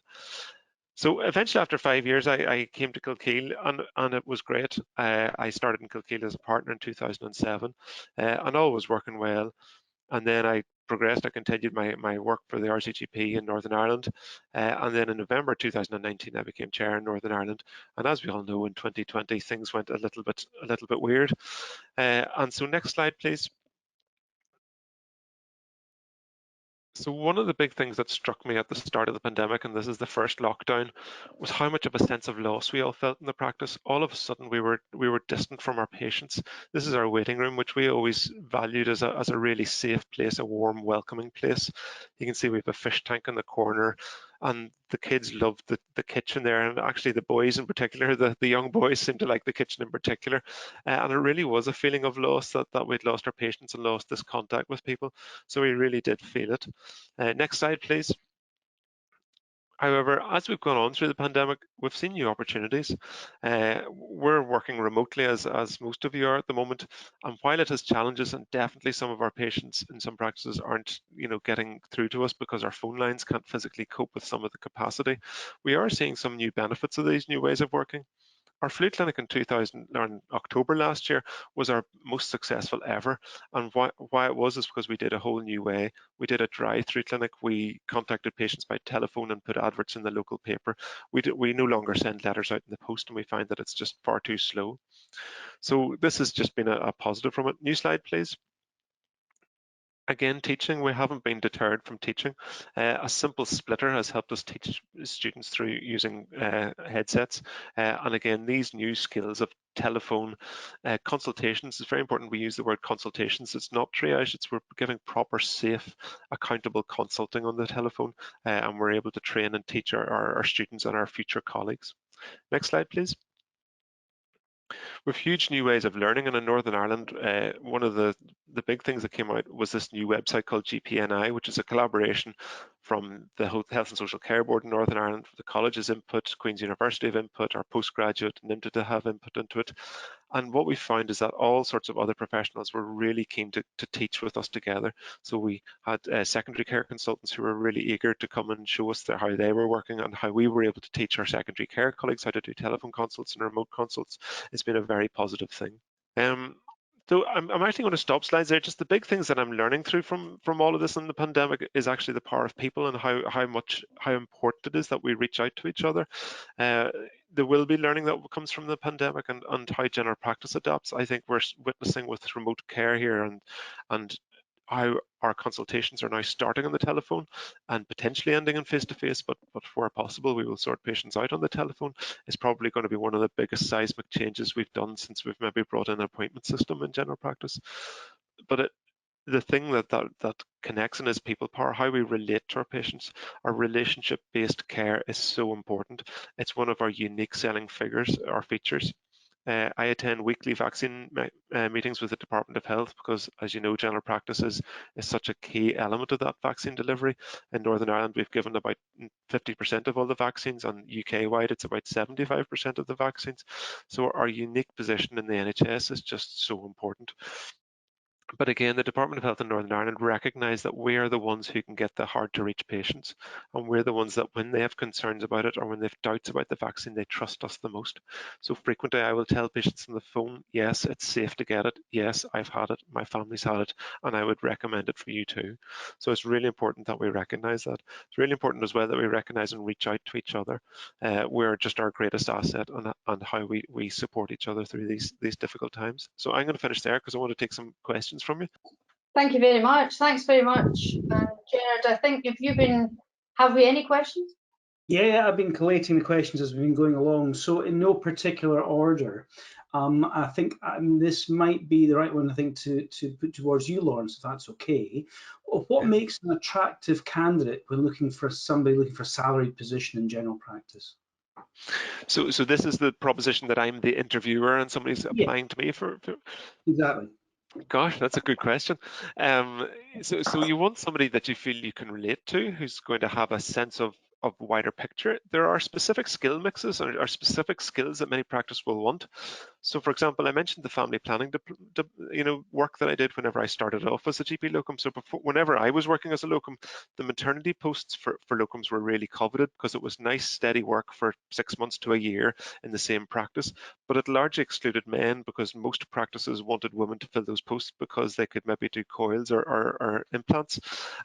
So eventually, after 5 years, I came to Kilkeel, and it was great. I started in Kilkeel as a partner in 2007, and all was working well. And then I progressed. I continued my work for the RCGP in Northern Ireland, and then in November 2019, I became chair in Northern Ireland. And as we all know, in 2020, things went a little bit weird. And so, next slide, please. So one of the big things that struck me at the start of the pandemic, and this is the first lockdown, was how much of a sense of loss we all felt in the practice. All of a sudden, we were distant from our patients. This is our waiting room, which we always valued as a really safe place, a warm, welcoming place. You can see we have a fish tank in the corner, and the kids loved the kitchen there, and actually the boys in particular, the young boys seemed to like the kitchen in particular. And it really was a feeling of loss that we'd lost our patients and lost this contact with people. So we really did feel it. Next slide, please. However, as we've gone on through the pandemic, we've seen new opportunities. We're working remotely as most of you are at the moment, and while it has challenges, and definitely some of our patients in some practices aren't, getting through to us because our phone lines can't physically cope with some of the capacity, we are seeing some new benefits of these new ways of working. Our flu clinic in October last year was our most successful ever. And why it was is because we did a whole new way. We did a drive-through clinic. We contacted patients by telephone and put adverts in the local paper. We no longer send letters out in the post, and we find that it's just far too slow. So this has just been a positive from it. New slide, please. Again, teaching, we haven't been deterred from teaching. A simple splitter has helped us teach students through using headsets. And again, these new skills of telephone consultations, it's very important we use the word consultations. It's not triage, we're giving proper, safe, accountable consulting on the telephone. And we're able to train and teach our students and our future colleagues. Next slide, please. With huge new ways of learning, and in Northern Ireland, one of the big things that came out was this new website called GPNI, which is a collaboration from the Health and Social Care Board in Northern Ireland, the college's input, Queen's University have input, our postgraduate and NIMTA have input into it. And what we found is that all sorts of other professionals were really keen to teach with us together. So we had secondary care consultants who were really eager to come and show us how they were working and how we were able to teach our secondary care colleagues how to do telephone consults and remote consults. It's been a very positive thing. So I'm actually going to stop slides there. Just the big things that I'm learning through from all of this in the pandemic is actually the power of people and how important it is that we reach out to each other. There will be learning that comes from the pandemic and how general practice adapts. I think we're witnessing with remote care here and how our consultations are now starting on the telephone and potentially ending in face-to-face, but where possible, we will sort patients out on the telephone. It's probably going to be one of the biggest seismic changes we've done since we've maybe brought in an appointment system in general practice. But the thing that connects in is people power, how we relate to our patients. Our relationship-based care is so important. It's one of our unique selling figures, our features. I attend weekly vaccine meetings with the Department of Health because, as you know, general practice is such a key element of that vaccine delivery. In Northern Ireland, we've given about 50% of all the vaccines, and UK-wide, it's about 75% of the vaccines. So our unique position in the NHS is just so important. But again, the Department of Health in Northern Ireland recognise that we are the ones who can get the hard to reach patients, and we're the ones that when they have concerns about it or when they have doubts about the vaccine, they trust us the most. So frequently I will tell patients on the phone, yes, it's safe to get it. Yes, I've had it, my family's had it, and I would recommend it for you too. So it's really important that we recognise that. It's really important as well that we recognise and reach out to each other. We're just our greatest asset and how we support each other through these difficult times. So I'm going to finish there because I want to take some questions from you. Thank you very much. Thanks very much. Gerard, I think have we any questions? Yeah, I've been collating the questions as we've been going along. So in no particular order, I think this might be the right one, I think, to put towards you, Lawrence, if that's okay. What makes an attractive candidate when looking for somebody looking for a salaried position in general practice? So this is the proposition that I'm the interviewer and somebody's applying to me for... Exactly. Gosh, that's a good question. So you want somebody that you feel you can relate to, who's going to have a sense of wider picture. There are specific skill mixes or specific skills that many practice will want. So for example, I mentioned the family planning work that I did whenever I started off as a GP locum. So whenever I was working as a locum, the maternity posts for locums were really coveted because it was nice, steady work for 6 months to a year in the same practice. But it largely excluded men because most practices wanted women to fill those posts because they could maybe do coils or implants.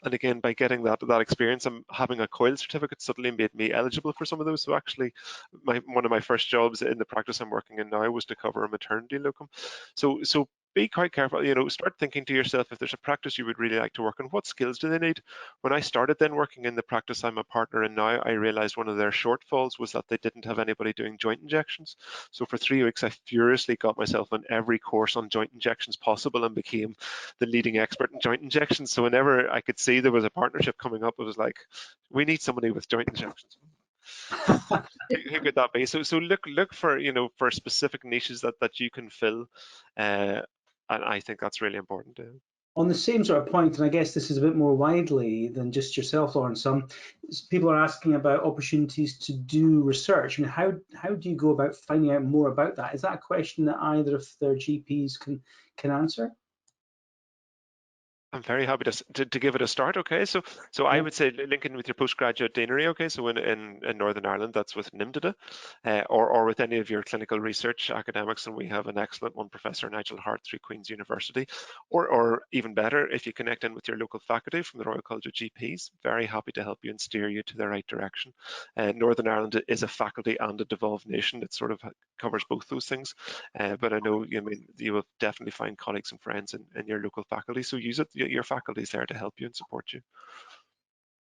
And again, by getting that experience, I'm having a coil certificate suddenly made me eligible for some of those. So actually, one of my first jobs in the practice I'm working in now was to cover a maternity locum. So be quite careful, start thinking to yourself, if there's a practice you would really like to work in, what skills do they need? When I started then working in the practice I'm a partner in now, I realized one of their shortfalls was that they didn't have anybody doing joint injections. So for 3 weeks, I furiously got myself on every course on joint injections possible and became the leading expert in joint injections. So whenever I could see there was a partnership coming up, it was like, we need somebody with joint injections. Who could that be? So look for for specific niches that you can fill, and I think that's really important. On the same sort of point, and I guess this is a bit more widely than just yourself, Lawrence, people are asking about opportunities to do research. I mean, how do you go about finding out more about that? Is that a question that either of their GPs can answer? I'm very happy to give it a start. Okay, so I would say linking with your postgraduate deanery. Okay, so in Northern Ireland, that's with NIMDA, or with any of your clinical research academics, and we have an excellent one, Professor Nigel Hart through Queen's University, or even better, if you connect in with your local faculty from the Royal College of GPs, very happy to help you and steer you to the right direction. Northern Ireland is a faculty and a devolved nation. It sort of covers both those things, but I know you will definitely find colleagues and friends in your local faculty, so use it. Your faculty is there to help you and support you.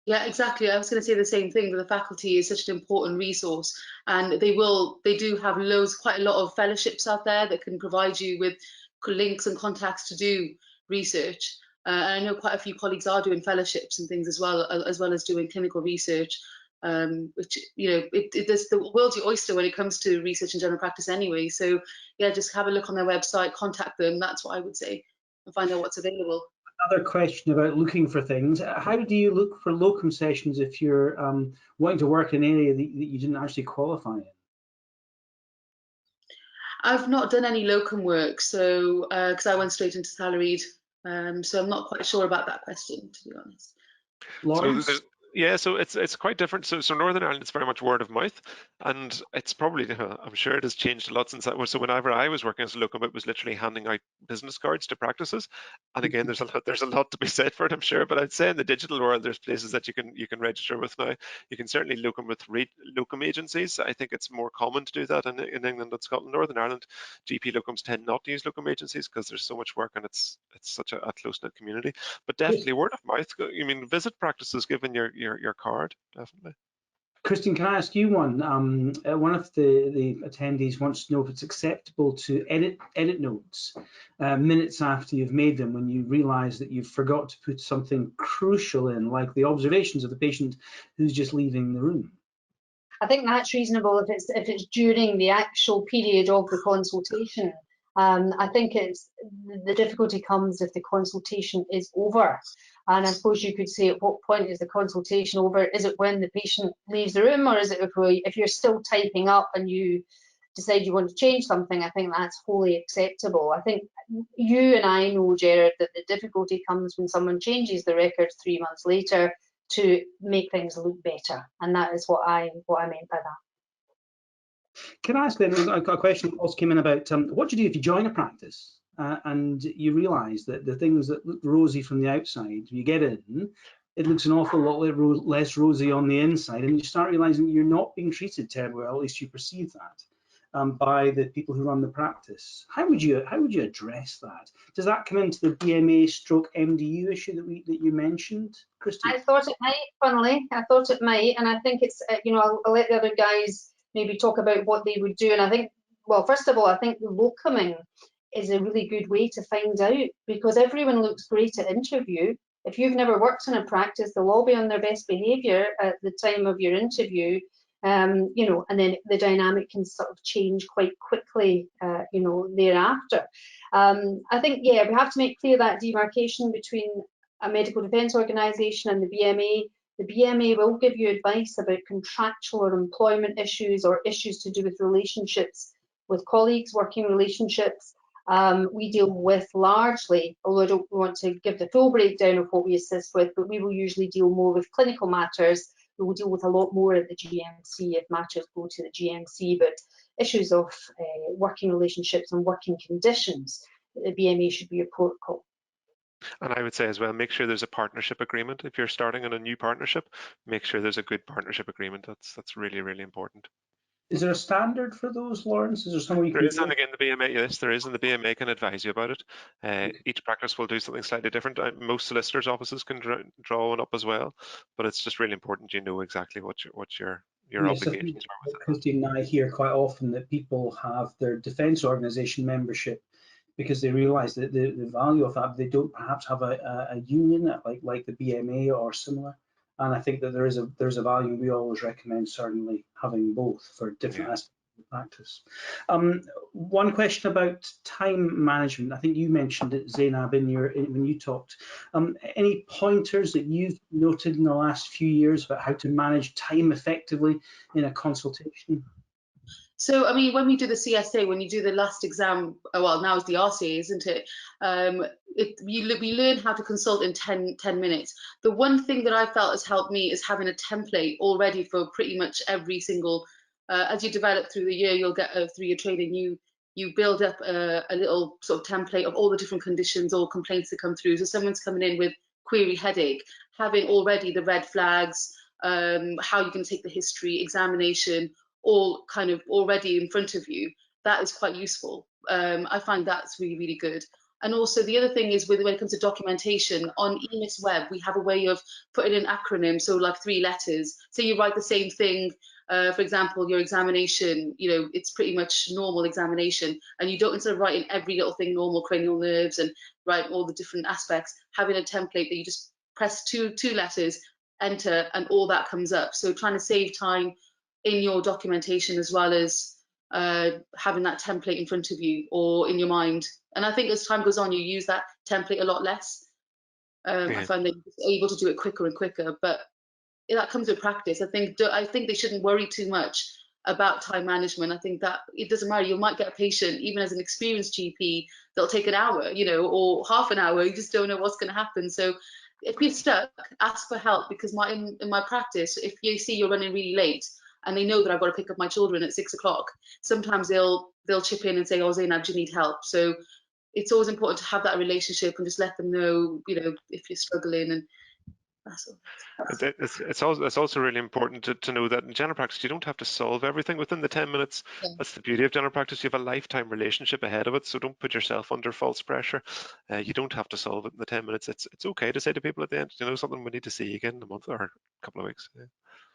Yeah, exactly. I was going to say the same thing, that the faculty is such an important resource, and they do have quite a lot of fellowships out there that can provide you with links and contacts to do research. And I know quite a few colleagues are doing fellowships and things as well as doing clinical research, which, the world's your oyster when it comes to research and general practice anyway. So yeah, just have a look on their website, contact them. That's what I would say, and find out what's available. Another question about looking for things. How do you look for locum sessions if you're wanting to work in an area that you didn't actually qualify in? I've not done any locum work, so because I went straight into salaried, so I'm not quite sure about that question, to be honest. Lawrence? So it's quite different. So Northern Ireland, it's very much word of mouth, and it's probably, I'm sure it has changed a lot since that was. So whenever I was working as a locum, it was literally handing out business cards to practices. And again, there's a lot to be said for it, I'm sure. But I'd say in the digital world, there's places that you can register with now. You can certainly locum with locum agencies. I think it's more common to do that in England and Scotland. Northern Ireland, GP locums tend not to use locum agencies because there's so much work and it's such a close-knit community. But definitely word of mouth. Visit practices given your card, definitely. Christine, can I ask you one? One of the attendees wants to know if it's acceptable to edit notes minutes after you've made them when you realise that you've forgot to put something crucial in, like the observations of the patient who's just leaving the room. I think that's reasonable if it's during the actual period of the consultation. I think the difficulty comes if the consultation is over. And I suppose you could say, at what point is the consultation over? Is it when the patient leaves the room, or is it if you're still typing up and you decide you want to change something? I think that's wholly acceptable. I think you and I know, Gerard, that the difficulty comes when someone changes the records 3 months later to make things look better, and that is what I meant by that. Can I ask then a question that also came in about what do you do if you join a practice and you realise that the things that look rosy from the outside, you get in, it looks an awful lot less rosy on the inside, and you start realising you're not being treated terribly well, at least you perceive that, by the people who run the practice. How would you address that? Does that come into the BMA/MDU issue that you mentioned, Christine? I thought it might, funnily. I thought it might, and I think it's I'll let the other guys maybe talk about what they would do. And I think, well, first of all, I think locuming is a really good way to find out, because everyone looks great at interview. If you've never worked in a practice, they'll all be on their best behaviour at the time of your interview. And then the dynamic can sort of change quite quickly, thereafter. I think, yeah, we have to make clear that demarcation between a medical defence organisation and the BMA. The BMA will give you advice about contractual or employment issues or issues to do with relationships with colleagues, working relationships. We deal with largely, although I don't want to give the full breakdown of what we assist with, but we will usually deal more with clinical matters. We will deal with a lot more at the GMC if matters go to the GMC, but issues of working relationships and working conditions, the BMA should be your protocol. And I would say as well, make sure there's a partnership agreement. If you're starting on a new partnership, make sure there's a good partnership agreement. That's really, really important. Is there a standard for those, Lawrence? Is there somewhere you can? There is, and again, the BMA, yes, there is, and the BMA can advise you about it. Each practice will do something slightly different. Most solicitors' offices can draw one up as well, but it's just really important you know exactly what your obligations are with it. Christine and I hear quite often that people have their defence organisation membership because they realise that the value of that. They don't perhaps have a union like the BMA or similar. And I think that there's a value. We always recommend certainly having both for different aspects practice. One question about time management. I think you mentioned it, Zainab, when you talked. Any pointers that you've noted in the last few years about how to manage time effectively in a consultation? So, I mean, when we do the CSA, when you do the last exam, well, now it's the RCA, isn't it? We learn how to consult in 10 minutes. The one thing that I felt has helped me is having a template already for pretty much every single, as you develop through the year, you'll get through your training, you build up a little sort of template of all the different conditions or complaints that come through. So someone's coming in with query headache, having already the red flags, how you can take the history, examination, all kind of already in front of you, that is quite useful. I find that's really, really good. And also the other thing is when it comes to documentation, on EMIS Web, we have a way of putting an acronym, so like 3 letters. So you write the same thing, for example, your examination, you know, it's pretty much normal examination, and you don't, instead of writing every little thing, normal cranial nerves, and write all the different aspects, having a template that you just press two letters, enter, and all that comes up. So trying to save time in your documentation as well as having that template in front of you or in your mind. And I think as time goes on, you use that template a lot less. I find that you're able to do it quicker and quicker, but that comes with practice. I think they shouldn't worry too much about time management. I think that it doesn't matter. You might get a patient, even as an experienced GP, that'll take an hour, you know, or half an hour. You just don't know what's going to happen. So if you're stuck, ask for help, because in my practice, if you see you're running really late, and they know that I've got to pick up my children at 6 o'clock, sometimes they'll chip in and say, oh, Zainab, do you need help? So it's always important to have that relationship and just let them know, you know, if you're struggling, and that's all. It's also really important to know that in general practice, you don't have to solve everything within the 10 minutes. Yeah. That's the beauty of general practice. You have a lifetime relationship ahead of it, so don't put yourself under false pressure. You don't have to solve it in the 10 minutes. It's okay to say to people at the end, you know, something, we need to see you again in a month or a couple of weeks.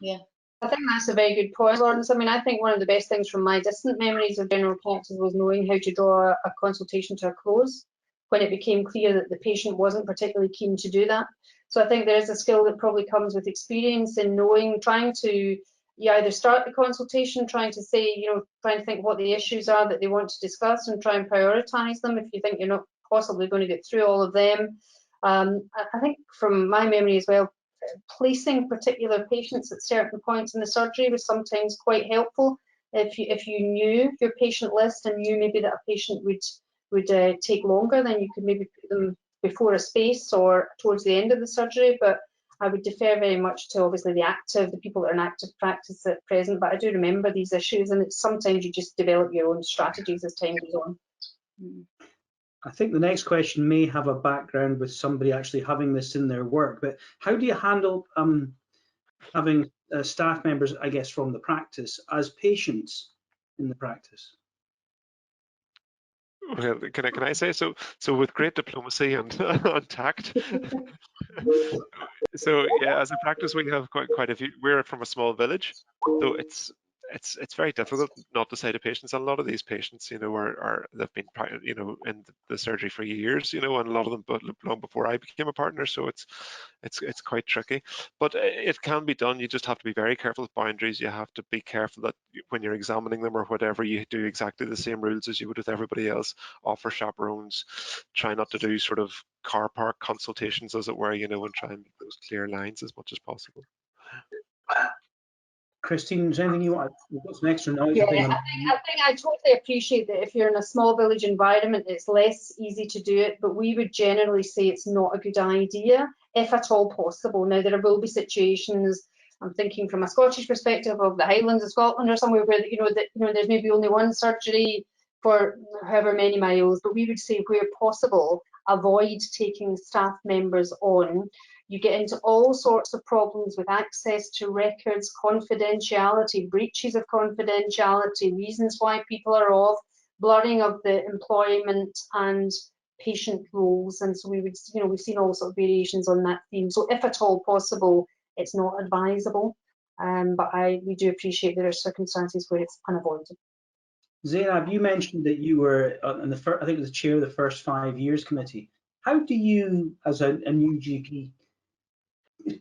Yeah. I think that's a very good point, Lawrence. I mean, I think one of the best things from my distant memories of general practice was knowing how to draw a consultation to a close when it became clear that the patient wasn't particularly keen to do that. So I think there is a skill that probably comes with experience in knowing, trying to, you either start the consultation, trying to say, you know, trying to think what the issues are that they want to discuss and try and prioritize them if you think you're not possibly going to get through all of them. I think from my memory as well, placing particular patients at certain points in the surgery was sometimes quite helpful. If you knew your patient list and knew maybe that a patient would take longer, then you could maybe put them before a space or towards the end of the surgery. But I would defer very much to obviously the people that are in active practice at present. But I do remember these issues, and it's sometimes you just develop your own strategies as time goes on. I think the next question may have a background with somebody actually having this in their work, but how do you handle having staff members, I guess, from the practice as patients in the practice? Well, can I say so? So with great diplomacy and tact. So yeah, as a practice, we have quite a few. We're from a small village, so it's very difficult not to say to patients. A lot of these patients, you know, they've been, you know, in the surgery for years, you know, and a lot of them long before I became a partner. So it's quite tricky, but it can be done. You just have to be very careful with boundaries. You have to be careful that when you're examining them or whatever, you do exactly the same rules as you would with everybody else. Offer chaperones. Try not to do sort of car park consultations, as it were, you know, and try and make those clear lines as much as possible. Christine, is there anything you want? We've got some extra noise. Yeah, I think I totally appreciate that if you're in a small village environment, it's less easy to do it, but we would generally say it's not a good idea, if at all possible. Now, there will be situations, I'm thinking from a Scottish perspective, of the Highlands of Scotland or somewhere where, you know, there's maybe only one surgery for however many miles, but we would say where possible, avoid taking staff members on. You get into all sorts of problems with access to records, confidentiality, breaches of confidentiality, reasons why people are off, blurring of the employment and patient roles. And so we would, you know, we've seen all sorts of variations on that theme. So if at all possible, it's not advisable. But we do appreciate there are circumstances where it's unavoidable. Zainab, you mentioned that you were on I think it was the chair of the first 5 years committee. How do you, as a new GP,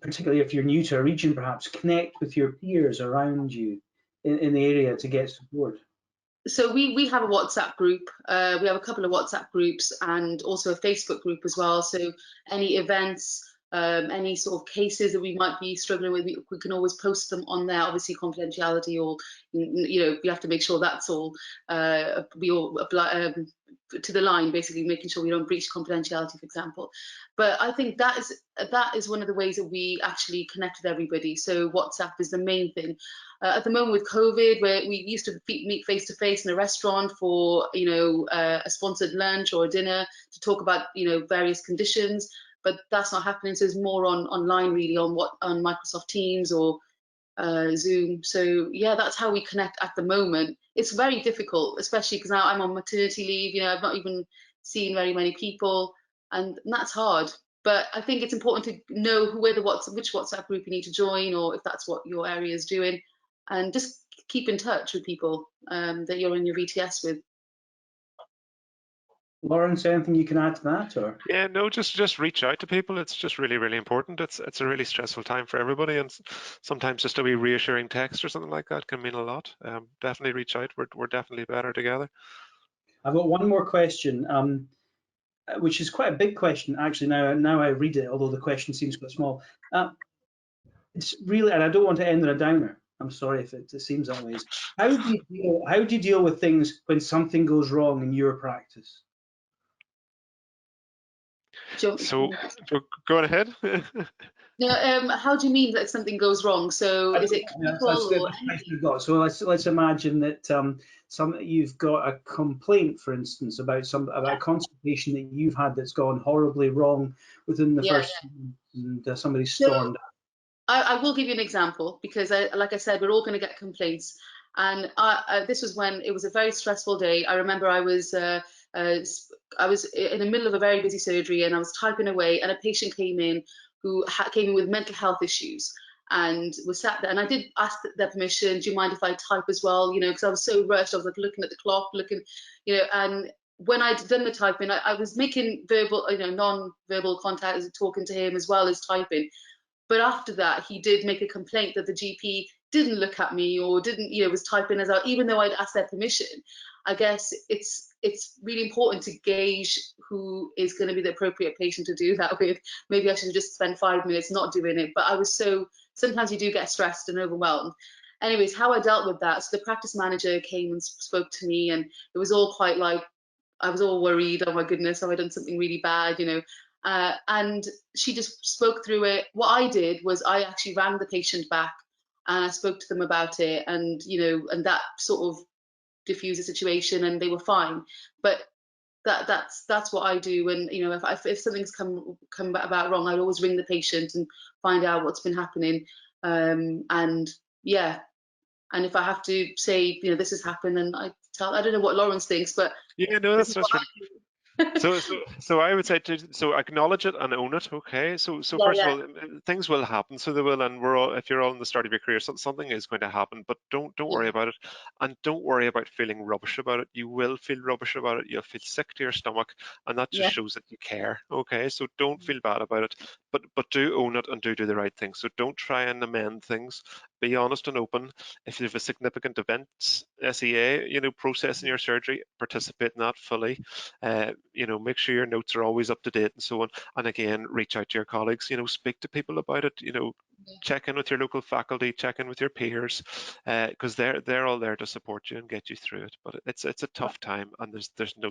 particularly if you're new to a region, perhaps connect with your peers around you in the area to get support? So we have a WhatsApp group. We have a couple of WhatsApp groups and also a Facebook group as well. So any events, any sort of cases that we might be struggling with, we can always post them on there. Obviously, confidentiality, or we have to make sure that's all we all apply to the line, basically making sure we don't breach confidentiality, for example. But I think that is one of the ways that we actually connect with everybody. So WhatsApp is the main thing. At the moment with COVID, where we used to meet face to face in a restaurant for a sponsored lunch or a dinner to talk about various conditions, but that's not happening. So it's more online, really, on Microsoft Teams or Zoom. So yeah, that's how we connect at the moment. It's very difficult, especially because now I'm on maternity leave. I've not even seen very many people, and that's hard. But I think it's important to know which WhatsApp group you need to join, or if that's what your area is doing, and just keep in touch with people that you're in your VTS with. Lawrence, anything you can add to that, or? Yeah, no, just reach out to people. It's just really, really important. It's a really stressful time for everybody, and sometimes just a wee reassuring text or something like that can mean a lot. Definitely reach out. We're definitely better together. I've got one more question, which is quite a big question, actually. Now I read it, although the question seems quite small. It's really, and I don't want to end on a downer. I'm sorry if it seems that way. How do you deal with things when something goes wrong in your practice? So go ahead. No, how do you mean that something goes wrong? So is it clinical or anything? So let's imagine that you've got a complaint, for instance, about a consultation that you've had that's gone horribly wrong within the first, and somebody stormed. I will give you an example, because like I said, we're all going to get complaints. And this was when it was a very stressful day. I remember I was in the middle of a very busy surgery, and I was typing away, and a patient came in who came in with mental health issues, and was sat there. And I did ask their permission, do you mind if I type as well? Because I was so rushed. I was like looking at the clock, and when I'd done the typing, I was making verbal, non-verbal contact, talking to him as well as typing. But after that, he did make a complaint that the GP didn't look at me, or didn't, was typing as out, even though I'd asked their permission. I guess it's really important to gauge who is going to be the appropriate patient to do that with. Maybe I should just spend 5 minutes not doing it. But sometimes you do get stressed and overwhelmed. Anyways, how I dealt with that. So the practice manager came and spoke to me, and it was all quite like, I was all worried. Oh my goodness, have I done something really bad? And she just spoke through it. What I did was I actually rang the patient back, and I spoke to them about it, and and that sort of diffused the situation, and they were fine. But that's what I do. And if something's come about wrong, I'd always ring the patient and find out what's been happening. And yeah, and if I have to say this has happened, and I don't know what Lawrence thinks, but yeah, no, that's really. So I would say so acknowledge it and own it. Okay. So first of all, things will happen. So they will, and if you're all in the start of your career, something is going to happen. But don't worry about it, and don't worry about feeling rubbish about it. You will feel rubbish about it. You'll feel sick to your stomach, and that just shows that you care. Okay. So don't feel bad about it, but do own it and do the right thing. So don't try and amend things. Be honest and open. If you have a significant event, SEA, process in your surgery, participate in that fully. Make sure your notes are always up to date and so on. And again, reach out to your colleagues, speak to people about it, check in with your local faculty, check in with your peers, because they're all there to support you and get you through it. But it's a tough time, and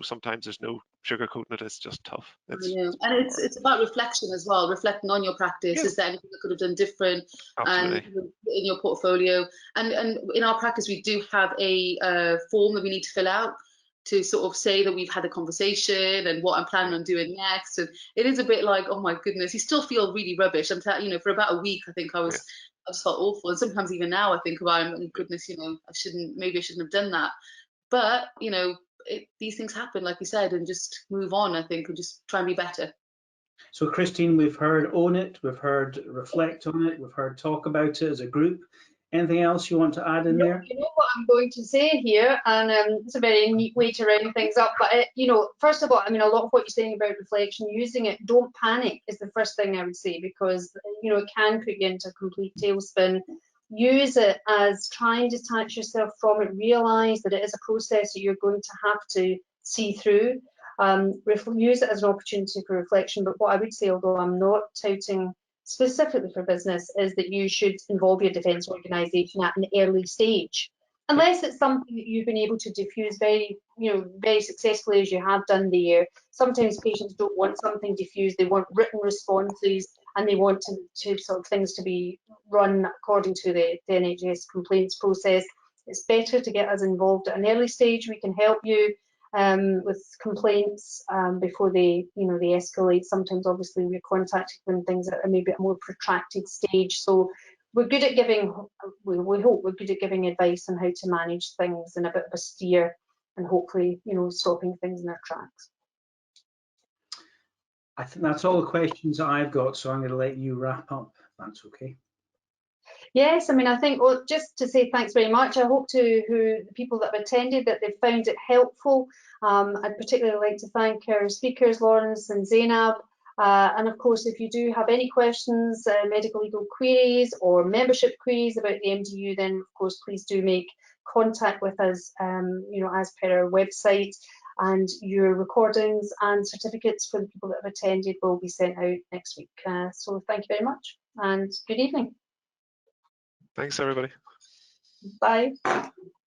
sometimes there's no sugarcoating it. It's just tough. And it's about reflection as well, reflecting on your practice. Is there anything that could have done different? Absolutely. And in your portfolio? And in our practice, we do have a form that we need to fill out to sort of say that we've had a conversation and what I'm planning on doing next. And it is a bit like, oh my goodness, you still feel really rubbish. I'm telling for about a week, I think I just felt awful. And sometimes even now I think about, oh goodness, I shouldn't have done that. But these things happen, like you said, and just move on, I think, and just try and be better. So Christine, we've heard own it, we've heard reflect on it, we've heard talk about it as a group. Anything else you want to add in there? You know what I'm going to say here, and it's a very neat way to round things up. But first of all, a lot of what you're saying about reflection, using it, don't panic is the first thing I would say, because it can put you into a complete tailspin. use it as try and detach yourself from it, realise that it is a process that you're going to have to see through. Use it as an opportunity for reflection, but what I would say, although I'm not touting specifically for business, is that you should involve your defence organisation at an early stage. Unless it's something that you've been able to diffuse very successfully, as you have done there. Sometimes patients don't want something diffused, they want written responses, and they want to sort of things to be run according to the NHS complaints process. It's better to get us involved at an early stage. We can help you with complaints before they escalate. Sometimes, obviously, we're contacted when things are maybe at a more protracted stage. So we're good at giving, we hope we're good at giving advice on how to manage things and a bit of a steer, and hopefully, stopping things in their tracks. I think that's all the questions that I've got, so I'm going to let you wrap up, if that's okay. Yes, I mean, I think, well, just to say thanks very much. I hope the people that have attended, that they've found it helpful. I'd particularly like to thank our speakers, Lawrence and Zainab. And of course, if you do have any questions, medical legal queries or membership queries about the MDU, then of course, please do make contact with us, as per our website. And your recordings and certificates for the people that have attended will be sent out next week. So thank you very much and good evening. Thanks, everybody. Bye.